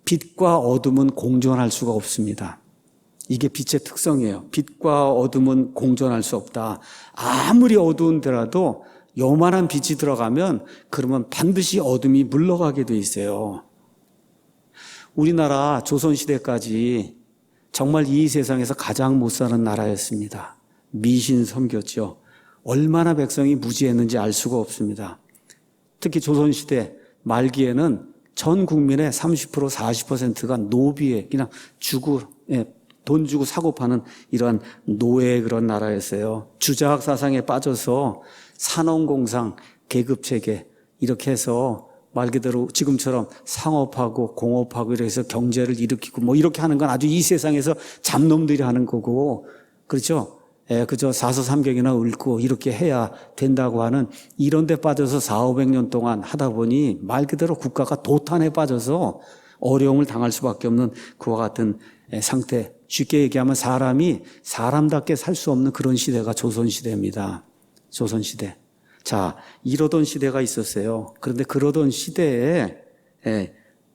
빛과 어둠은 공존할 수가 없습니다. 이게 빛의 특성이에요. 빛과 어둠은 공존할 수 없다. 아무리 어두운 데라도 요만한 빛이 들어가면 그러면 반드시 어둠이 물러가게 돼 있어요. 우리나라 조선시대까지 정말 이 세상에서 가장 못 사는 나라였습니다. 미신 섬겼죠. 얼마나 백성이 무지했는지 알 수가 없습니다. 특히 조선시대 말기에는 전 국민의 30% 40%가 노비에 그냥 돈 주고 사고 파는 이러한 노예의 그런 나라였어요. 주자학 사상에 빠져서 산업공상, 계급체계 이렇게 해서 말 그대로 지금처럼 상업하고 공업하고 이래서 경제를 일으키고 뭐 이렇게 하는 건 아주 이 세상에서 잡놈들이 하는 거고 그렇죠? 그저 사서삼경이나 읊고 이렇게 해야 된다고 하는 이런 데 빠져서 400~500년 동안 하다 보니 말 그대로 국가가 도탄에 빠져서 어려움을 당할 수밖에 없는 그와 같은 상태. 쉽게 얘기하면 사람이 사람답게 살 수 없는 그런 시대가 조선시대입니다. 조선시대. 자, 이러던 시대가 있었어요. 그런데 그러던 시대에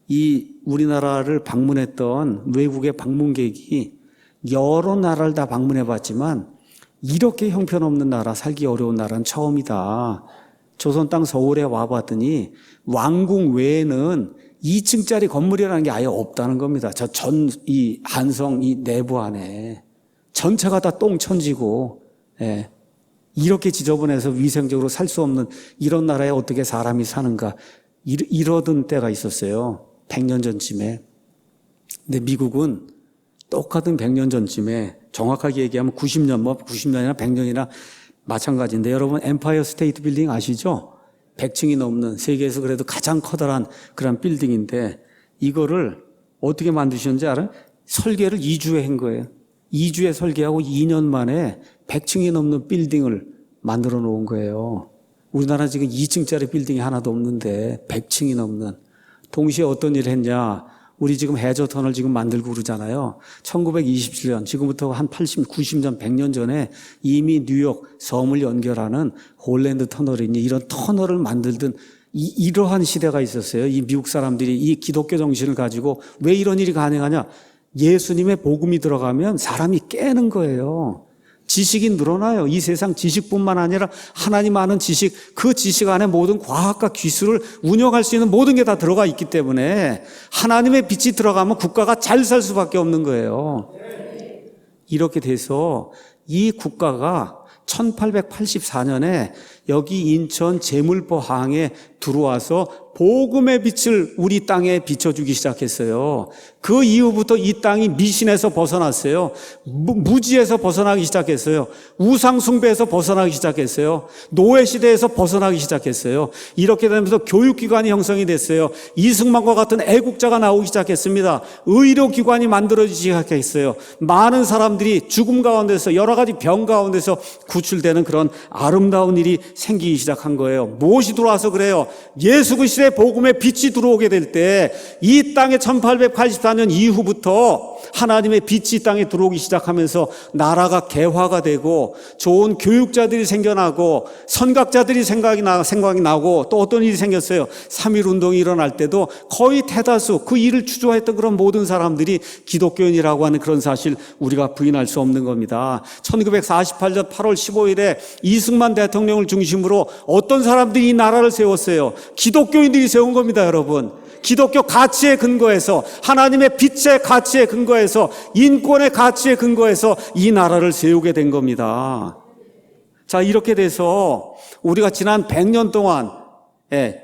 이 우리나라를 방문했던 외국의 방문객이 여러 나라를 다 방문해 봤지만 이렇게 형편없는 나라, 살기 어려운 나라는 처음이다. 조선 땅 서울에 와봤더니 왕궁 외에는 2층짜리 건물이라는 게 아예 없다는 겁니다. 이 한성 이 내부 안에 전체가 다 똥천지고 이렇게 지저분해서 위생적으로 살 수 없는 이런 나라에 어떻게 사람이 사는가 이러던 때가 있었어요. 100년 전쯤에. 근데 미국은 똑같은 100년 전쯤에 정확하게 얘기하면 90년이나 100년이나 마찬가지인데 여러분 엠파이어 스테이트 빌딩 아시죠? 100층이 넘는 세계에서 그래도 가장 커다란 그런 빌딩인데 이거를 어떻게 만드셨는지 알아요? 설계를 2주에 한 거예요. 2주에 설계하고 2년 만에 100층이 넘는 빌딩을 만들어 놓은 거예요. 우리나라 지금 2층짜리 빌딩이 하나도 없는데 100층이 넘는. 동시에 어떤 일을 했냐? 우리 지금 해저 터널 지금 만들고 그러잖아요. 1927년, 지금부터 한 80, 90년, 100년 전에 이미 뉴욕 섬을 연결하는 홀랜드 터널이니 이런 터널을 만들던 이러한 시대가 있었어요. 이 미국 사람들이 이 기독교 정신을 가지고 왜 이런 일이 가능하냐? 예수님의 복음이 들어가면 사람이 깨는 거예요. 지식이 늘어나요. 이 세상 지식뿐만 아니라 하나님 아는 지식, 그 지식 안에 모든 과학과 기술을 운영할 수 있는 모든 게 다 들어가 있기 때문에 하나님의 빛이 들어가면 국가가 잘 살 수밖에 없는 거예요. 이렇게 돼서 이 국가가 1884년에 여기 인천 제물포항에 들어와서 복음의 빛을 우리 땅에 비춰주기 시작했어요. 그 이후부터 이 땅이 미신에서 벗어났어요. 무지에서 벗어나기 시작했어요. 우상 숭배에서 벗어나기 시작했어요. 노예 시대에서 벗어나기 시작했어요. 이렇게 되면서 교육기관이 형성이 됐어요. 이승만과 같은 애국자가 나오기 시작했습니다. 의료기관이 만들어지기 시작했어요. 많은 사람들이 죽음 가운데서 여러 가지 병 가운데서 구출되는 그런 아름다운 일이 생기기 시작한 거예요. 무엇이 들어와서 그래요? 예수 그리스도의 복음의 빛이 들어오게 될 때 이 땅에 1884년 이후부터 하나님의 빛이 이 땅에 들어오기 시작하면서 나라가 개화가 되고 좋은 교육자들이 생겨나고 선각자들이 생각이 나고 또 어떤 일이 생겼어요. 3.1 운동이 일어날 때도 거의 대다수 그 일을 주도했던 그런 모든 사람들이 기독교인이라고 하는 그런 사실 우리가 부인할 수 없는 겁니다. 1948년 8월 15일에 이승만 대통령을 중심으로 어떤 사람들이 이 나라를 세웠어요. 기독교인들이 세운 겁니다, 여러분. 기독교 가치에 근거해서, 하나님의 빛의 가치에 근거해서, 인권의 가치에 근거해서 이 나라를 세우게 된 겁니다. 자, 이렇게 돼서 우리가 지난 100년 동안,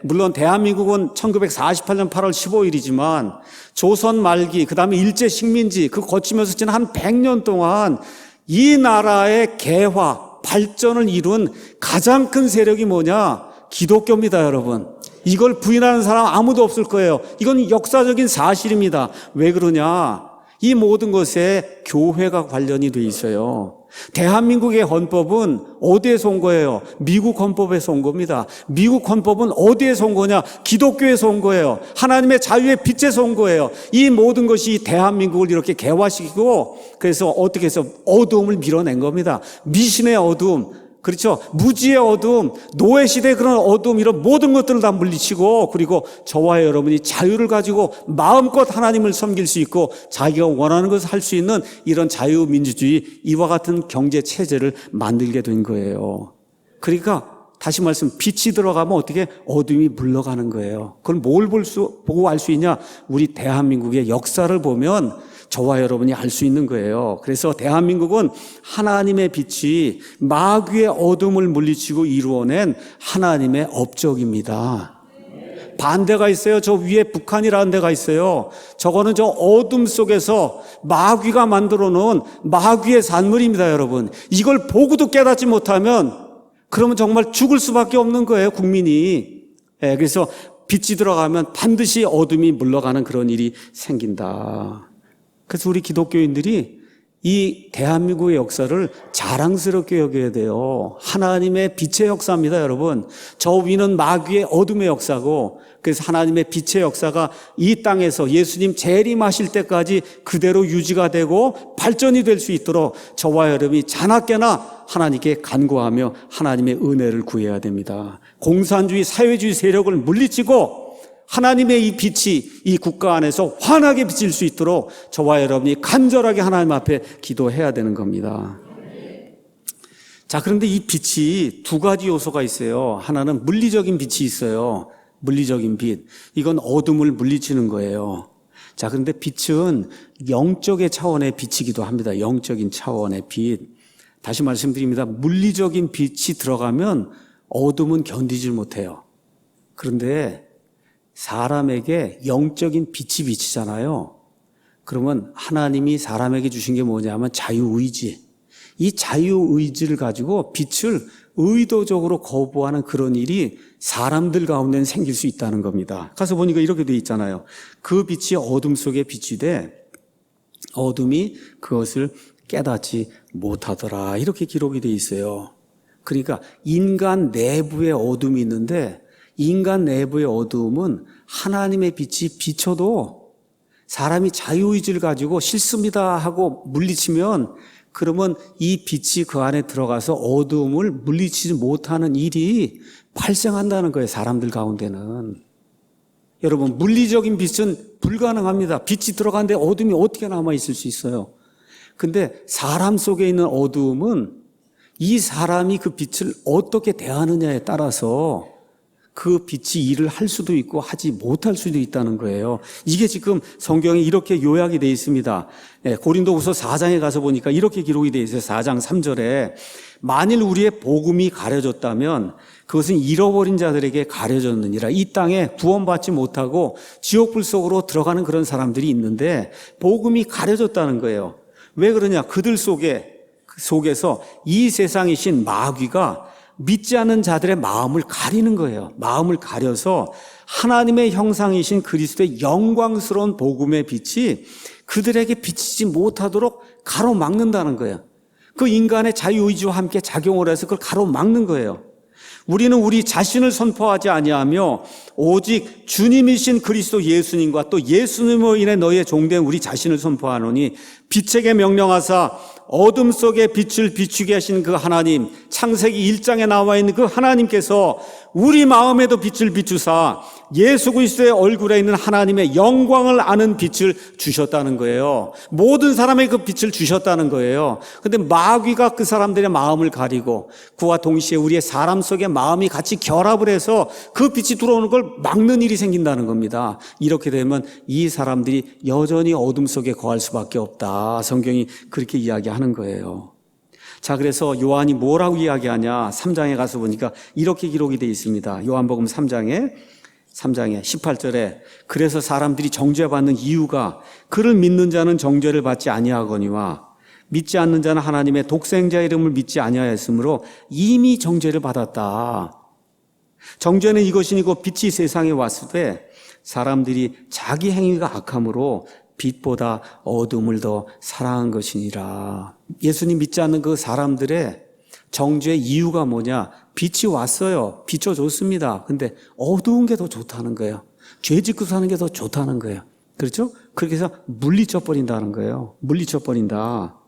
물론 대한민국은 1948년 8월 15일이지만 조선 말기, 그 다음에 일제 식민지 그 거치면서 지난 한 100년 동안 이 나라의 개화, 발전을 이룬 가장 큰 세력이 뭐냐? 기독교입니다, 여러분. 이걸 부인하는 사람 아무도 없을 거예요. 이건 역사적인 사실입니다. 왜 그러냐? 이 모든 것에 교회가 관련이 돼 있어요. 대한민국의 헌법은 어디에서 온 거예요? 미국 헌법에서 온 겁니다. 미국 헌법은 어디에서 온 거냐? 기독교에서 온 거예요. 하나님의 자유의 빛에서 온 거예요. 이 모든 것이 대한민국을 이렇게 개화시키고 그래서 어떻게 해서 어두움을 밀어낸 겁니다. 미신의 어두움, 그렇죠. 무지의 어두움, 노예시대의 그런 어두움, 이런 모든 것들을 다 물리치고 그리고 저와 여러분이 자유를 가지고 마음껏 하나님을 섬길 수 있고 자기가 원하는 것을 할 수 있는 이런 자유민주주의, 이와 같은 경제체제를 만들게 된 거예요. 그러니까 다시 말씀, 빛이 들어가면 어떻게 어둠이 물러가는 거예요. 그걸 뭘 보고 알 수 있냐? 우리 대한민국의 역사를 보면 저와 여러분이 알 수 있는 거예요. 그래서 대한민국은 하나님의 빛이 마귀의 어둠을 물리치고 이루어낸 하나님의 업적입니다. 반대가 있어요. 저 위에 북한이라는 데가 있어요. 저거는 저 어둠 속에서 마귀가 만들어 놓은 마귀의 산물입니다, 여러분. 이걸 보고도 깨닫지 못하면 그러면 정말 죽을 수밖에 없는 거예요, 국민이. 그래서 빛이 들어가면 반드시 어둠이 물러가는 그런 일이 생긴다. 그래서 우리 기독교인들이 이 대한민국의 역사를 자랑스럽게 여겨야 돼요. 하나님의 빛의 역사입니다, 여러분. 저 위는 마귀의 어둠의 역사고, 그래서 하나님의 빛의 역사가 이 땅에서 예수님 재림하실 때까지 그대로 유지가 되고 발전이 될 수 있도록 저와 여러분이 자나깨나 하나님께 간구하며 하나님의 은혜를 구해야 됩니다. 공산주의, 사회주의 세력을 물리치고 하나님의 이 빛이 이 국가 안에서 환하게 비칠 수 있도록 저와 여러분이 간절하게 하나님 앞에 기도해야 되는 겁니다. 자, 그런데 이 빛이 두 가지 요소가 있어요. 하나는 물리적인 빛이 있어요. 물리적인 빛. 이건 어둠을 물리치는 거예요. 자, 그런데 빛은 영적의 차원의 빛이기도 합니다. 영적인 차원의 빛. 다시 말씀드립니다. 물리적인 빛이 들어가면 어둠은 견디질 못해요. 그런데 사람에게 영적인 빛이 비치잖아요. 그러면 하나님이 사람에게 주신 게 뭐냐면 자유의지. 이 자유의지를 가지고 빛을 의도적으로 거부하는 그런 일이 사람들 가운데는 생길 수 있다는 겁니다. 가서 보니까 이렇게 돼 있잖아요. 그 빛이 어둠 속에 비치되 어둠이 그것을 깨닫지 못하더라. 이렇게 기록이 돼 있어요. 그러니까 인간 내부에 어둠이 있는데 인간 내부의 어두움은 하나님의 빛이 비춰도 사람이 자유의지를 가지고 싫습니다 하고 물리치면 그러면 이 빛이 그 안에 들어가서 어두움을 물리치지 못하는 일이 발생한다는 거예요. 사람들 가운데는. 여러분, 물리적인 빛은 불가능합니다. 빛이 들어가는데 어둠이 어떻게 남아있을 수 있어요? 근데 사람 속에 있는 어두움은 이 사람이 그 빛을 어떻게 대하느냐에 따라서 그 빛이 일을 할 수도 있고 하지 못할 수도 있다는 거예요. 이게 지금 성경에 이렇게 요약이 되어 있습니다. 고린도후서 4장에 가서 보니까 이렇게 기록이 되어 있어요. 4장 3절에 만일 우리의 복음이 가려졌다면 그것은 잃어버린 자들에게 가려졌느니라. 이 땅에 구원받지 못하고 지옥불 속으로 들어가는 그런 사람들이 있는데 복음이 가려졌다는 거예요. 왜 그러냐? 그들 속에서 이 세상이신 마귀가 믿지 않는 자들의 마음을 가리는 거예요. 마음을 가려서 하나님의 형상이신 그리스도의 영광스러운 복음의 빛이 그들에게 비치지 못하도록 가로막는다는 거예요. 그 인간의 자유의지와 함께 작용을 해서 그걸 가로막는 거예요. 우리는 우리 자신을 선포하지 아니하며 오직 주님이신 그리스도 예수님과 또 예수님으로 인해 너희의 종된 우리 자신을 선포하노니 빛에게 명령하사 어둠 속에 빛을 비추게 하신 그 하나님, 창세기 1장에 나와 있는 그 하나님께서 우리 마음에도 빛을 비추사 예수 그리스도의 얼굴에 있는 하나님의 영광을 아는 빛을 주셨다는 거예요. 모든 사람에게 그 빛을 주셨다는 거예요. 그런데 마귀가 그 사람들의 마음을 가리고 그와 동시에 우리의 사람 속에 마음이 같이 결합을 해서 그 빛이 들어오는 걸 막는 일이 생긴다는 겁니다. 이렇게 되면 이 사람들이 여전히 어둠 속에 거할 수밖에 없다. 성경이 그렇게 이야기하는 거예요. 자, 그래서 요한이 뭐라고 이야기하냐? 3장에 가서 보니까 이렇게 기록이 되어 있습니다. 요한복음 3장에 18절에 그래서 사람들이 정죄받는 이유가 그를 믿는 자는 정죄를 받지 아니하거니와 믿지 않는 자는 하나님의 독생자 이름을 믿지 아니하였으므로 이미 정죄를 받았다. 정죄는 이것이니고 빛이 세상에 왔을 때 사람들이 자기 행위가 악함으로 빛보다 어둠을 더 사랑한 것이니라. 예수님 믿지 않는 그 사람들의 정죄의 이유가 뭐냐? 빛이 왔어요. 비춰줬습니다. 근데 어두운 게 더 좋다는 거예요. 죄 짓고 사는 게 더 좋다는 거예요. 그렇죠? 그렇게 해서 물리쳐버린다는 거예요. 물리쳐버린다.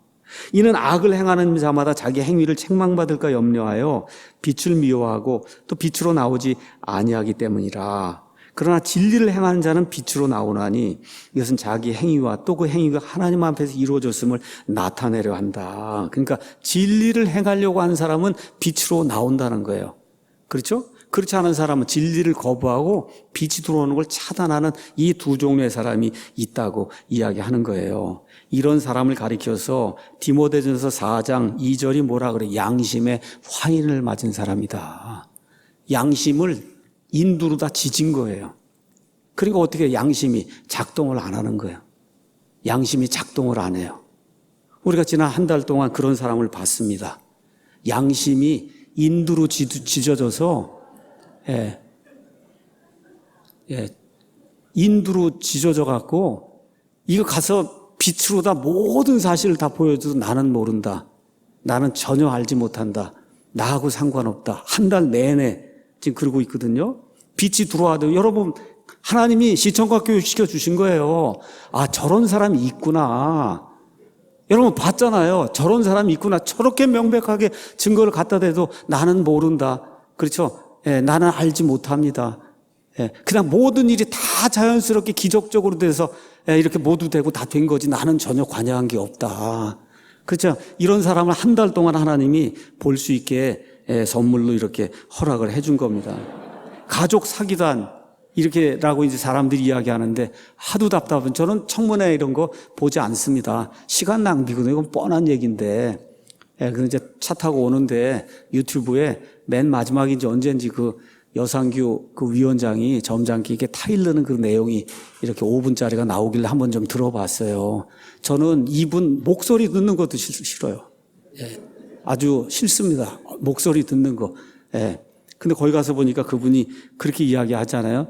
이는 악을 행하는 자마다 자기 행위를 책망받을까 염려하여 빛을 미워하고 또 빛으로 나오지 아니하기 때문이라. 그러나 진리를 행하는 자는 빛으로 나오나니 이것은 자기 행위와 또 그 행위가 하나님 앞에서 이루어졌음을 나타내려 한다. 그러니까 진리를 행하려고 하는 사람은 빛으로 나온다는 거예요. 그렇죠? 그렇지 않은 사람은 진리를 거부하고 빛이 들어오는 걸 차단하는 이 두 종류의 사람이 있다고 이야기하는 거예요. 이런 사람을 가리켜서 디모데전서 4장 2절이 뭐라 그래? 양심의 화인을 맞은 사람이다. 양심을 인두로 다 지진 거예요. 그러니까 어떻게 양심이 작동을 안 하는 거예요. 양심이 작동을 안 해요. 우리가 지난 한 달 동안 그런 사람을 봤습니다. 양심이 인두로 지져져서 인두로 지져져 갖고 이거 가서 빛으로 다 모든 사실을 다 보여줘도 나는 모른다. 나는 전혀 알지 못한다. 나하고 상관없다. 한 달 내내 지금 그러고 있거든요. 빛이 들어와도 여러분 하나님이 시청각 교육시켜 주신 거예요. 아, 저런 사람이 있구나. 여러분 봤잖아요. 저런 사람이 있구나. 저렇게 명백하게 증거를 갖다 대도 나는 모른다. 그렇죠? 나는 알지 못합니다. 그냥 모든 일이 다 자연스럽게 기적적으로 돼서 이렇게 모두 되고 다 된 거지 나는 전혀 관여한 게 없다. 그렇죠? 이런 사람을 한 달 동안 하나님이 볼 수 있게 선물로 이렇게 허락을 해준 겁니다. 가족 사기단 이렇게라고 이제 사람들이 이야기하는데 하도 답답은 저는 청문회 이런 거 보지 않습니다. 시간 낭비거든요. 이건 뻔한 얘기인데. 그래서 이제 차 타고 오는데 유튜브에 맨 마지막인지 언제인지 그 여상규 그 위원장이 점잖게 이렇게 타일 넣는 그 내용이 이렇게 5분짜리가 나오길래 한번 좀 들어봤어요. 저는 이분 목소리 듣는 것도 싫어요. 아주 싫습니다. 목소리 듣는 거. 근데 거기 가서 보니까 그분이 그렇게 이야기하잖아요.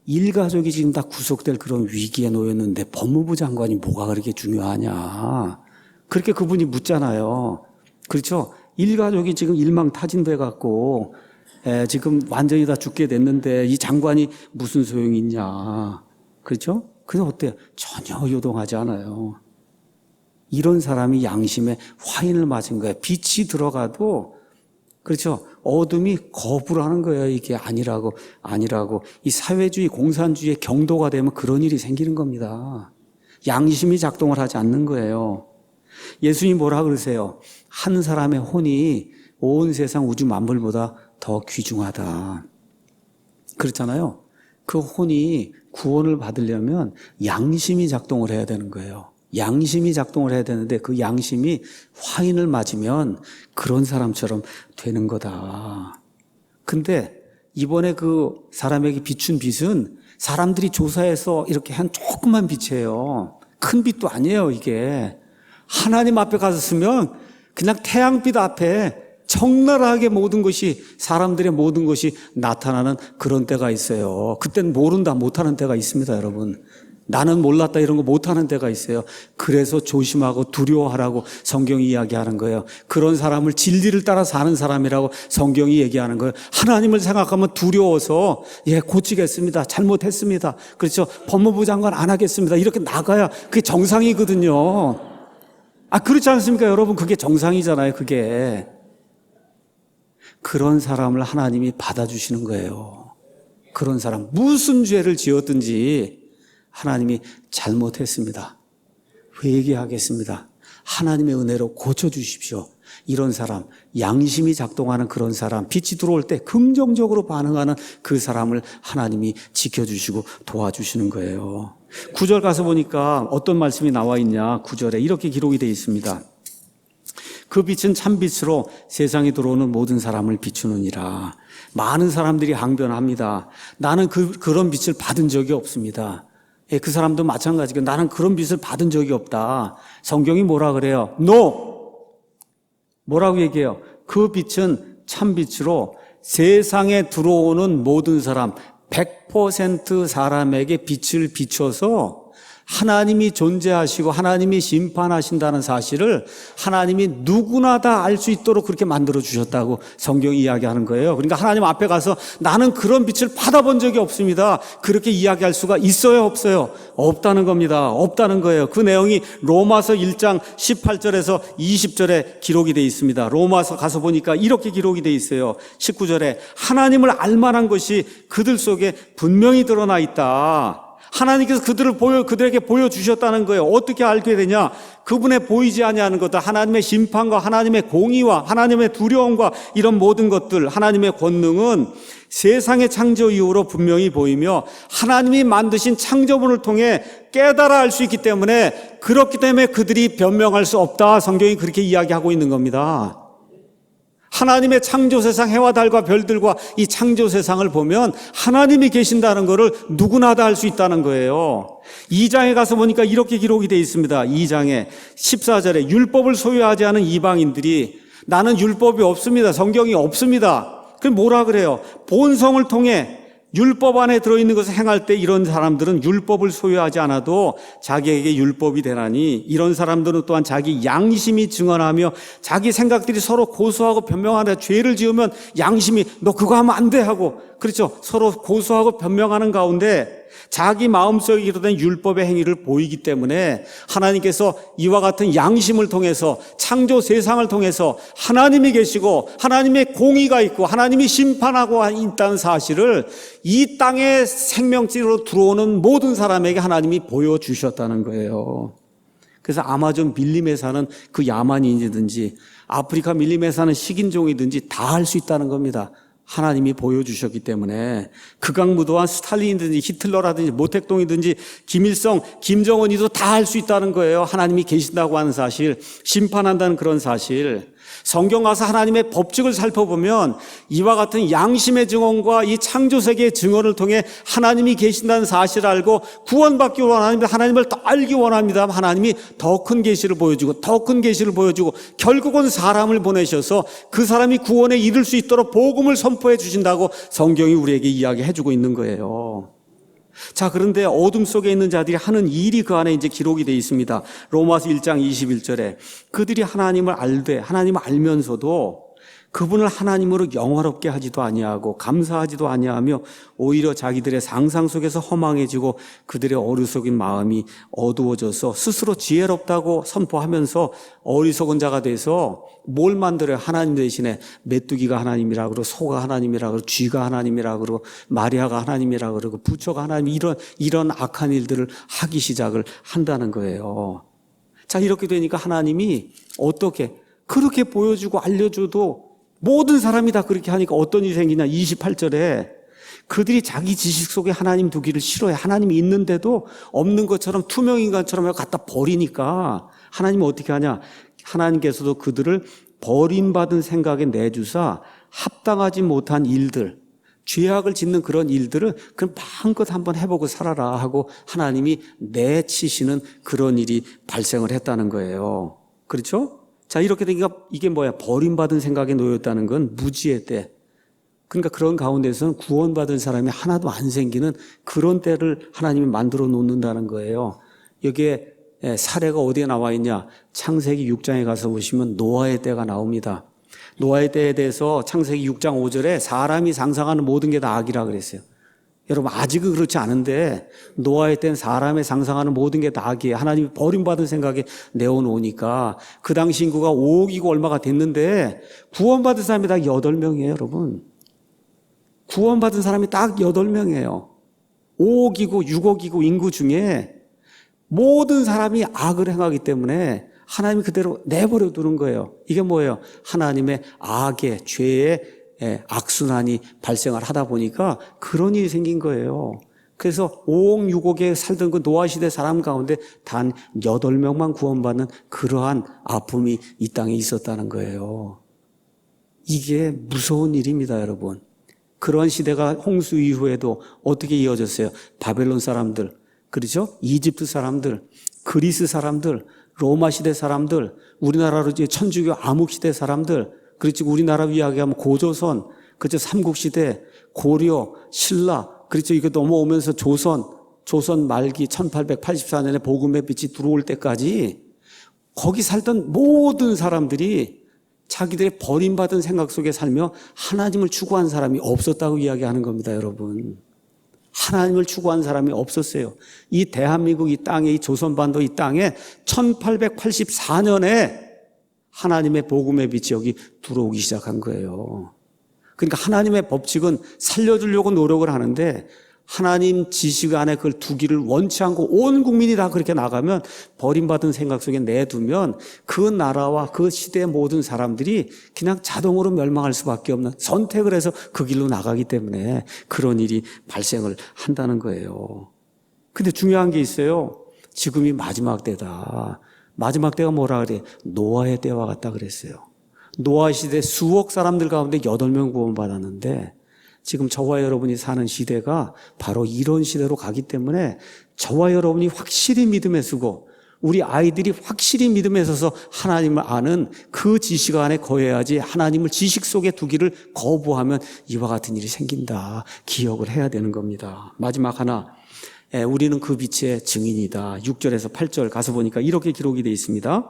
일가족이 지금 다 구속될 그런 위기에 놓였는데 법무부 장관이 뭐가 그렇게 중요하냐. 그렇게 그분이 묻잖아요. 그렇죠? 일가족이 지금 일망타진돼 갖고 지금 완전히 다 죽게 됐는데 이 장관이 무슨 소용이 있냐. 그렇죠? 근데 어때요? 전혀 요동하지 않아요. 이런 사람이 양심에 화인을 맞은 거예요. 빛이 들어가도 그렇죠. 어둠이 거부를 하는 거예요. 이게 아니라고. 이 사회주의, 공산주의의 경도가 되면 그런 일이 생기는 겁니다. 양심이 작동을 하지 않는 거예요. 예수님이 뭐라 그러세요? 한 사람의 혼이 온 세상 우주 만물보다 더 귀중하다. 그렇잖아요. 그 혼이 구원을 받으려면 양심이 작동을 해야 되는 거예요. 양심이 작동을 해야 되는데 그 양심이 화인을 맞으면 그런 사람처럼 되는 거다. 근데 이번에 그 사람에게 비춘 빛은 사람들이 조사해서 이렇게 한 조그만 빛이에요. 큰 빛도 아니에요, 이게. 하나님 앞에 가서 쓰면 그냥 태양빛 앞에 적나라하게 모든 것이 사람들의 모든 것이 나타나는 그런 때가 있어요. 그때는 모른다 못하는 때가 있습니다, 여러분. 나는 몰랐다 이런 거 못하는 데가 있어요. 그래서 조심하고 두려워하라고 성경이 이야기하는 거예요. 그런 사람을 진리를 따라 사는 사람이라고 성경이 얘기하는 거예요. 하나님을 생각하면 두려워서 고치겠습니다. 잘못했습니다. 그렇죠. 법무부 장관 안 하겠습니다. 이렇게 나가야 그게 정상이거든요. 그렇지 않습니까 여러분? 그게 정상이잖아요. 그게. 그런 사람을 하나님이 받아주시는 거예요. 그런 사람 무슨 죄를 지었든지 하나님이 잘못했습니다. 회개하겠습니다. 하나님의 은혜로 고쳐주십시오. 이런 사람, 양심이 작동하는 그런 사람, 빛이 들어올 때 긍정적으로 반응하는 그 사람을 하나님이 지켜주시고 도와주시는 거예요. 9절 가서 보니까 어떤 말씀이 나와 있냐. 9절에 이렇게 기록이 되어 있습니다. 그 빛은 참빛으로 세상에 들어오는 모든 사람을 비추느니라. 많은 사람들이 항변합니다. 나는 그런 빛을 받은 적이 없습니다. 그 사람도 마찬가지고 나는 그런 빛을 받은 적이 없다. 성경이 뭐라 그래요? No! 뭐라고 얘기해요? 그 빛은 참빛으로 세상에 들어오는 모든 사람 100% 사람에게 빛을 비춰서 하나님이 존재하시고 하나님이 심판하신다는 사실을 하나님이 누구나 다 알 수 있도록 그렇게 만들어 주셨다고 성경이 이야기하는 거예요. 그러니까 하나님 앞에 가서 나는 그런 빛을 받아본 적이 없습니다. 그렇게 이야기할 수가 있어요, 없어요? 없다는 겁니다. 없다는 거예요. 그 내용이 로마서 1장 18절에서 20절에 기록이 되어 있습니다. 로마서 가서 보니까 이렇게 기록이 되어 있어요. 19절에 하나님을 알만한 것이 그들 속에 분명히 드러나 있다. 하나님께서 그들에게 보여주셨다는 거예요. 어떻게 알게 되냐? 그분의 보이지 아니하는 것들, 하나님의 심판과 하나님의 공의와 하나님의 두려움과 이런 모든 것들, 하나님의 권능은 세상의 창조 이후로 분명히 보이며 하나님이 만드신 창조물을 통해 깨달아 알 수 있기 때문에 그렇기 때문에 그들이 변명할 수 없다. 성경이 그렇게 이야기하고 있는 겁니다. 하나님의 창조 세상 해와 달과 별들과 이 창조 세상을 보면 하나님이 계신다는 것을 누구나 다 알 수 있다는 거예요. 2장에 가서 보니까 이렇게 기록이 되어 있습니다. 2장에 14절에 율법을 소유하지 않은 이방인들이 나는 율법이 없습니다. 성경이 없습니다. 그럼 뭐라 그래요? 본성을 통해 율법 안에 들어있는 것을 행할 때 이런 사람들은 율법을 소유하지 않아도 자기에게 율법이 되나니 이런 사람들은 또한 자기 양심이 증언하며 자기 생각들이 서로 고소하고 변명하는 죄를 지으면 양심이 너 그거 하면 안 돼 하고 그렇죠. 서로 고소하고 변명하는 가운데 자기 마음속에 이르던 율법의 행위를 보이기 때문에 하나님께서 이와 같은 양심을 통해서 창조 세상을 통해서 하나님이 계시고 하나님의 공의가 있고 하나님이 심판하고 있다는 사실을 이 땅에 생명체로 들어오는 모든 사람에게 하나님이 보여주셨다는 거예요. 그래서 아마존 밀림에 사는 그 야만인이든지 아프리카 밀림에 사는 식인종이든지 다 할 수 있다는 겁니다. 하나님이 보여주셨기 때문에 극악무도한 스탈린이든지 히틀러라든지 모택동이든지 김일성, 김정은이도 다 할 수 있다는 거예요. 하나님이 계신다고 하는 사실, 심판한다는 그런 사실. 성경 가서 하나님의 법칙을 살펴보면 이와 같은 양심의 증언과 이 창조세계의 증언을 통해 하나님이 계신다는 사실을 알고 구원받기 원합니다. 하나님을 더 알기 원합니다. 하나님이 더 큰 계시를 보여주고 더 큰 계시를 보여주고 결국은 사람을 보내셔서 그 사람이 구원에 이를 수 있도록 복음을 선포해 주신다고 성경이 우리에게 이야기해 주고 있는 거예요. 자, 그런데 어둠 속에 있는 자들이 하는 일이 그 안에 이제 기록이 되어 있습니다. 로마서 1장 21절에 그들이 하나님을 하나님을 알면서도 그분을 하나님으로 영화롭게 하지도 아니하고 감사하지도 아니하며 오히려 자기들의 상상 속에서 허망해지고 그들의 어리석은 마음이 어두워져서 스스로 지혜롭다고 선포하면서 어리석은 자가 돼서 뭘 만들어요? 하나님 대신에 메뚜기가 하나님이라 그러고 소가 하나님이라 그러고 쥐가 하나님이라 그러고 마리아가 하나님이라 그러고 부처가 하나님 이런 악한 일들을 하기 시작을 한다는 거예요. 자, 이렇게 되니까 하나님이 어떻게 그렇게 보여주고 알려줘도 모든 사람이 다 그렇게 하니까 어떤 일이 생기냐. 28절에 그들이 자기 지식 속에 하나님 두기를 싫어해. 하나님이 있는데도 없는 것처럼 투명인간처럼 갖다 버리니까 하나님은 어떻게 하냐. 하나님께서도 그들을 버림받은 생각에 내주사 합당하지 못한 일들, 죄악을 짓는 그런 일들을 그럼 마음껏 한번 해보고 살아라 하고 하나님이 내치시는 그런 일이 발생을 했다는 거예요. 그렇죠? 자, 이렇게 되니까 이게 뭐야? 버림받은 생각에 놓였다는 건 무지의 때. 그러니까 그런 가운데서는 구원받은 사람이 하나도 안 생기는 그런 때를 하나님이 만들어 놓는다는 거예요. 여기에 사례가 어디에 나와 있냐? 창세기 6장에 가서 보시면 노아의 때가 나옵니다. 노아의 때에 대해서 창세기 6장 5절에 사람이 상상하는 모든 게 다 악이라 그랬어요. 여러분 아직은 그렇지 않은데 노아의 때는 사람의 상상하는 모든 게 다 악이에요. 하나님이 버림받은 생각에 내어놓으니까 그 당시 인구가 5억이고 얼마가 됐는데 구원받은 사람이 딱 8명이에요 여러분. 구원받은 사람이 딱 8명이에요. 5억이고 6억이고 인구 중에 모든 사람이 악을 행하기 때문에 하나님이 그대로 내버려 두는 거예요. 이게 뭐예요? 하나님의 악의 죄의 악순환이 발생을 하다 보니까 그런 일이 생긴 거예요. 그래서 5억 6억에 살던 그 노아시대 사람 가운데 단 8명만 구원받는 그러한 아픔이 이 땅에 있었다는 거예요. 이게 무서운 일입니다 여러분. 그런 시대가 홍수 이후에도 어떻게 이어졌어요? 바벨론 사람들, 그렇죠? 이집트 사람들, 그리스 사람들, 로마 시대 사람들, 우리나라로 이제 천주교 암흑 시대 사람들, 그렇죠? 우리나라 이야기하면 고조선, 그렇죠? 삼국시대, 고려, 신라, 그렇죠? 이거 넘어오면서 조선 말기 1884년에 복음의 빛이 들어올 때까지 거기 살던 모든 사람들이 자기들의 버림받은 생각 속에 살며 하나님을 추구한 사람이 없었다고 이야기하는 겁니다, 여러분. 하나님을 추구한 사람이 없었어요. 이 대한민국 이 땅에, 이 조선반도 이 땅에 1884년에 하나님의 복음의 빛이 여기 들어오기 시작한 거예요. 그러니까 하나님의 법칙은 살려주려고 노력을 하는데 하나님 지식 안에 그걸 두기를 원치 않고 온 국민이 다 그렇게 나가면 버림받은 생각 속에 내두면 그 나라와 그 시대의 모든 사람들이 그냥 자동으로 멸망할 수밖에 없는 선택을 해서 그 길로 나가기 때문에 그런 일이 발생을 한다는 거예요. 근데 중요한 게 있어요. 지금이 마지막 때다. 마지막 때가 뭐라 그래? 노아의 때와 같다 그랬어요. 노아 시대 수억 사람들 가운데 8명 구원받았는데 지금 저와 여러분이 사는 시대가 바로 이런 시대로 가기 때문에 저와 여러분이 확실히 믿음에 서고 우리 아이들이 확실히 믿음에 서서 하나님을 아는 그 지식 안에 거해야지 하나님을 지식 속에 두기를 거부하면 이와 같은 일이 생긴다. 기억을 해야 되는 겁니다. 마지막 하나, 우리는 그 빛의 증인이다. 6절에서 8절 가서 보니까 이렇게 기록이 되어 있습니다.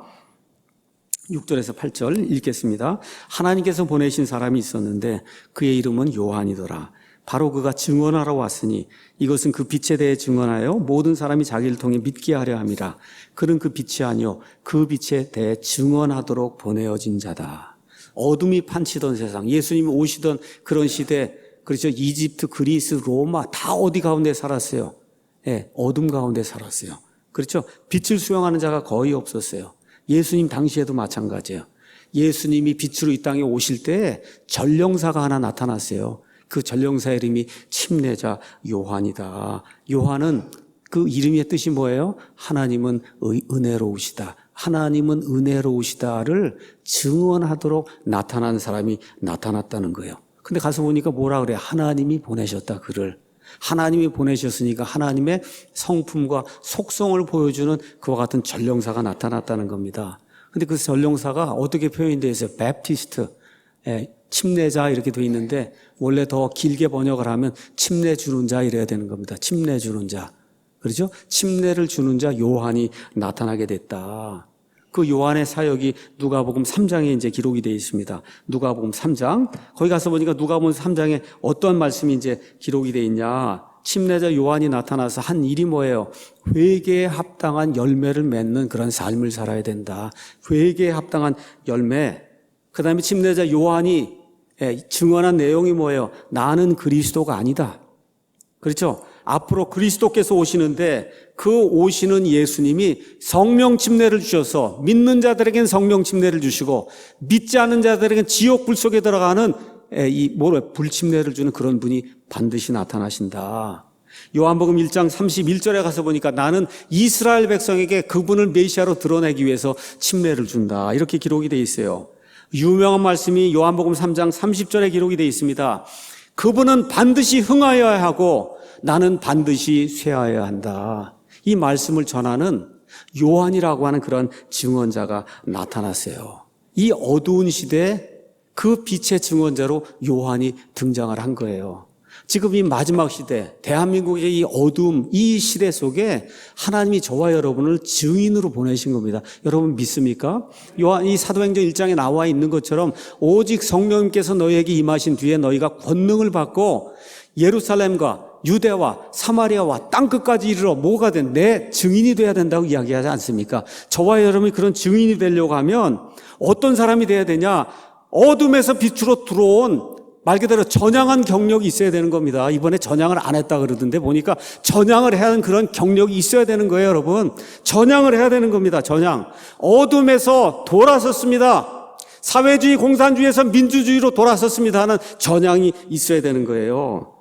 6절에서 8절 읽겠습니다. 하나님께서 보내신 사람이 있었는데 그의 이름은 요한이더라. 바로 그가 증언하러 왔으니 이것은 그 빛에 대해 증언하여 모든 사람이 자기를 통해 믿게 하려 함이라. 그는 그 빛이 아니요 그 빛에 대해 증언하도록 보내어진 자다. 어둠이 판치던 세상, 예수님이 오시던 그런 시대, 그렇죠? 이집트, 그리스, 로마 다 어디 가운데 살았어요? 어둠 가운데 살았어요. 그렇죠? 빛을 수용하는 자가 거의 없었어요. 예수님 당시에도 마찬가지예요. 예수님이 빛으로 이 땅에 오실 때 전령사가 하나 나타났어요. 그 전령사의 이름이 침례자 요한이다. 요한은 그 이름의 뜻이 뭐예요? 하나님은 은혜로우시다. 하나님은 은혜로우시다를 증언하도록 나타난 사람이 나타났다는 거예요. 근데 가서 보니까 뭐라 그래요? 하나님이 보내셨다, 그를. 하나님이 보내셨으니까 하나님의 성품과 속성을 보여주는 그와 같은 전령사가 나타났다는 겁니다. 근데 그 전령사가 어떻게 표현이 되어 있어요? 베프티스트, 침례자 이렇게 되어 있는데 원래 더 길게 번역을 하면 침례 주는 자 이래야 되는 겁니다. 침례 주는 자. 그렇죠? 침례를 주는 자 요한이 나타나게 됐다. 그 요한의 사역이 누가복음 3장에 이제 기록이 되어 있습니다. 누가복음 3장. 거기 가서 보니까 누가복음 3장에 어떤 말씀이 이제 기록이 되어 있냐. 침례자 요한이 나타나서 한 일이 뭐예요? 회개에 합당한 열매를 맺는 그런 삶을 살아야 된다. 회개에 합당한 열매. 그 다음에 침례자 요한이 증언한 내용이 뭐예요? 나는 그리스도가 아니다. 그렇죠? 앞으로 그리스도께서 오시는데 그 오시는 예수님이 성령 침례를 주셔서 믿는 자들에겐 성령 침례를 주시고 믿지 않는 자들에겐 지옥 불 속에 들어가는 불침례를 주는 그런 분이 반드시 나타나신다. 요한복음 1장 31절에 가서 보니까 나는 이스라엘 백성에게 그분을 메시아로 드러내기 위해서 침례를 준다. 이렇게 기록이 되어 있어요. 유명한 말씀이 요한복음 3장 30절에 기록이 되어 있습니다. 그분은 반드시 흥하여야 하고 나는 반드시 쇠하여야 한다. 이 말씀을 전하는 요한이라고 하는 그런 증언자가 나타났어요. 이 어두운 시대에 그 빛의 증언자로 요한이 등장을 한 거예요. 지금 이 마지막 시대, 대한민국의 이 어두움, 이 시대 속에 하나님이 저와 여러분을 증인으로 보내신 겁니다. 여러분 믿습니까? 요한 이 사도행전 1장에 나와 있는 것처럼 오직 성령님께서 너희에게 임하신 뒤에 너희가 권능을 받고 예루살렘과 유대와 사마리아와 땅끝까지 이르러 뭐가 된 내 증인이 돼야 된다고 이야기하지 않습니까? 저와 여러분이 그런 증인이 되려고 하면 어떤 사람이 돼야 되냐? 어둠에서 빛으로 들어온 말 그대로 전향한 경력이 있어야 되는 겁니다. 이번에 전향을 안 했다 그러던데 보니까 전향을 해야 하는 그런 경력이 있어야 되는 거예요, 여러분. 전향을 해야 되는 겁니다. 전향. 어둠에서 돌아섰습니다. 사회주의, 공산주의에서 민주주의로 돌아섰습니다 하는 전향이 있어야 되는 거예요.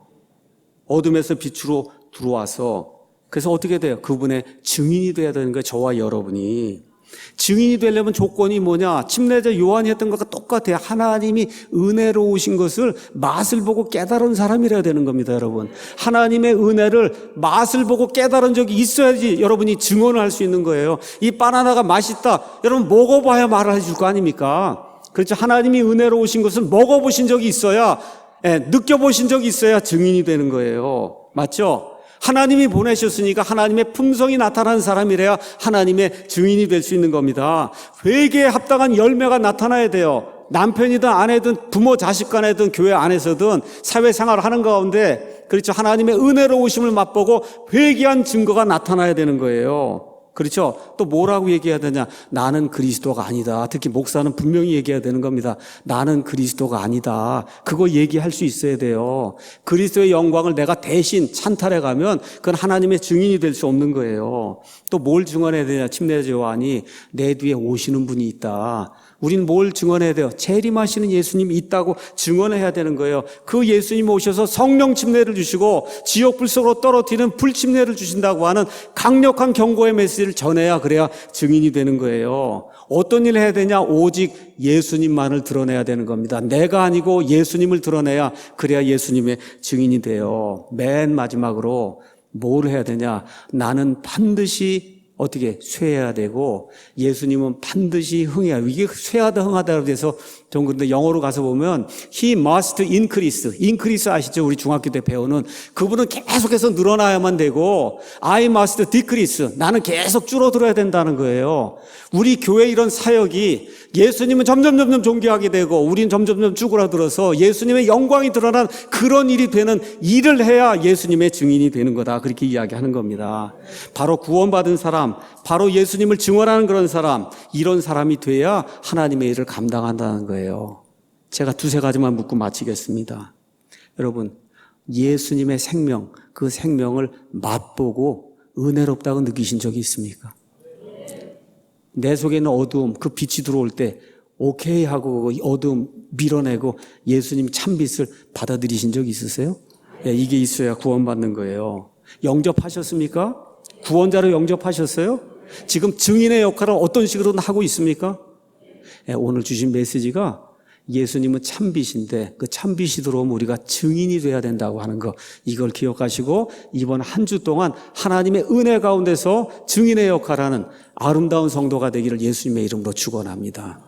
어둠에서 빛으로 들어와서 그래서 어떻게 돼요? 그분의 증인이 돼야 되는 거예요. 저와 여러분이. 증인이 되려면 조건이 뭐냐? 침례자 요한이 했던 것과 똑같아요. 하나님이 은혜로우신 것을 맛을 보고 깨달은 사람이라야 되는 겁니다, 여러분. 하나님의 은혜를 맛을 보고 깨달은 적이 있어야지 여러분이 증언을 할 수 있는 거예요. 이 바나나가 맛있다. 여러분 먹어봐야 말을 해줄 거 아닙니까? 그렇죠. 하나님이 은혜로우신 것을 먹어보신 적이 있어야, 느껴보신 적이 있어야 증인이 되는 거예요. 맞죠? 하나님이 보내셨으니까 하나님의 품성이 나타나는 사람이래야 하나님의 증인이 될 수 있는 겁니다. 회개에 합당한 열매가 나타나야 돼요. 남편이든 아내든 부모 자식 간에든 교회 안에서든 사회생활을 하는 가운데 그렇죠. 하나님의 은혜로우심을 맛보고 회개한 증거가 나타나야 되는 거예요. 그렇죠. 또 뭐라고 얘기해야 되냐? 나는 그리스도가 아니다. 특히 목사는 분명히 얘기해야 되는 겁니다. 나는 그리스도가 아니다. 그거 얘기할 수 있어야 돼요. 그리스도의 영광을 내가 대신 찬탈해 가면 그건 하나님의 증인이 될 수 없는 거예요. 또 뭘 증언해야 되냐? 침례자 요한이 내 뒤에 오시는 분이 있다. 우리는 뭘 증언해야 돼요? 재림하시는 예수님이 있다고 증언해야 되는 거예요. 그 예수님 오셔서 성령 침례를 주시고 지옥불 속으로 떨어뜨리는 불침례를 주신다고 하는 강력한 경고의 메시지를 전해야 그래야 증인이 되는 거예요. 어떤 일을 해야 되냐? 오직 예수님만을 드러내야 되는 겁니다. 내가 아니고 예수님을 드러내야 그래야 예수님의 증인이 돼요. 맨 마지막으로 뭘 해야 되냐? 나는 반드시 어떻게 쇠해야 되고 예수님은 반드시 흥해야. 이게 쇠하다 흥하다로 돼서 좀 근데 영어로 가서 보면 He must increase. increase 아시죠? 우리 중학교 때 배우는 그분은 계속해서 늘어나야만 되고 I must decrease. 나는 계속 줄어들어야 된다는 거예요. 우리 교회 이런 사역이 예수님은 점점 존귀하게 되고 우리는 점점 쭈그라들어서 예수님의 영광이 드러난 그런 일이 되는 일을 해야 예수님의 증인이 되는 거다. 그렇게 이야기하는 겁니다. 바로 구원받은 사람, 바로 예수님을 증언하는 그런 사람, 이런 사람이 돼야 하나님의 일을 감당한다는 거예요. 제가 두세 가지만 묻고 마치겠습니다. 여러분, 예수님의 생명, 그 생명을 맛보고 은혜롭다고 느끼신 적이 있습니까? 내 속에 있는 어두움, 그 빛이 들어올 때 오케이 하고 어두움 밀어내고 예수님 참빛을 받아들이신 적이 있으세요? 네, 이게 있어야 구원받는 거예요. 영접하셨습니까? 구원자로 영접하셨어요? 지금 증인의 역할을 어떤 식으로든 하고 있습니까? 네, 오늘 주신 메시지가 예수님은 참빛인데 그 참빛이 들어오면 우리가 증인이 돼야 된다고 하는 거, 이걸 기억하시고 이번 한 주 동안 하나님의 은혜 가운데서 증인의 역할을 하는 아름다운 성도가 되기를 예수님의 이름으로 축원합니다.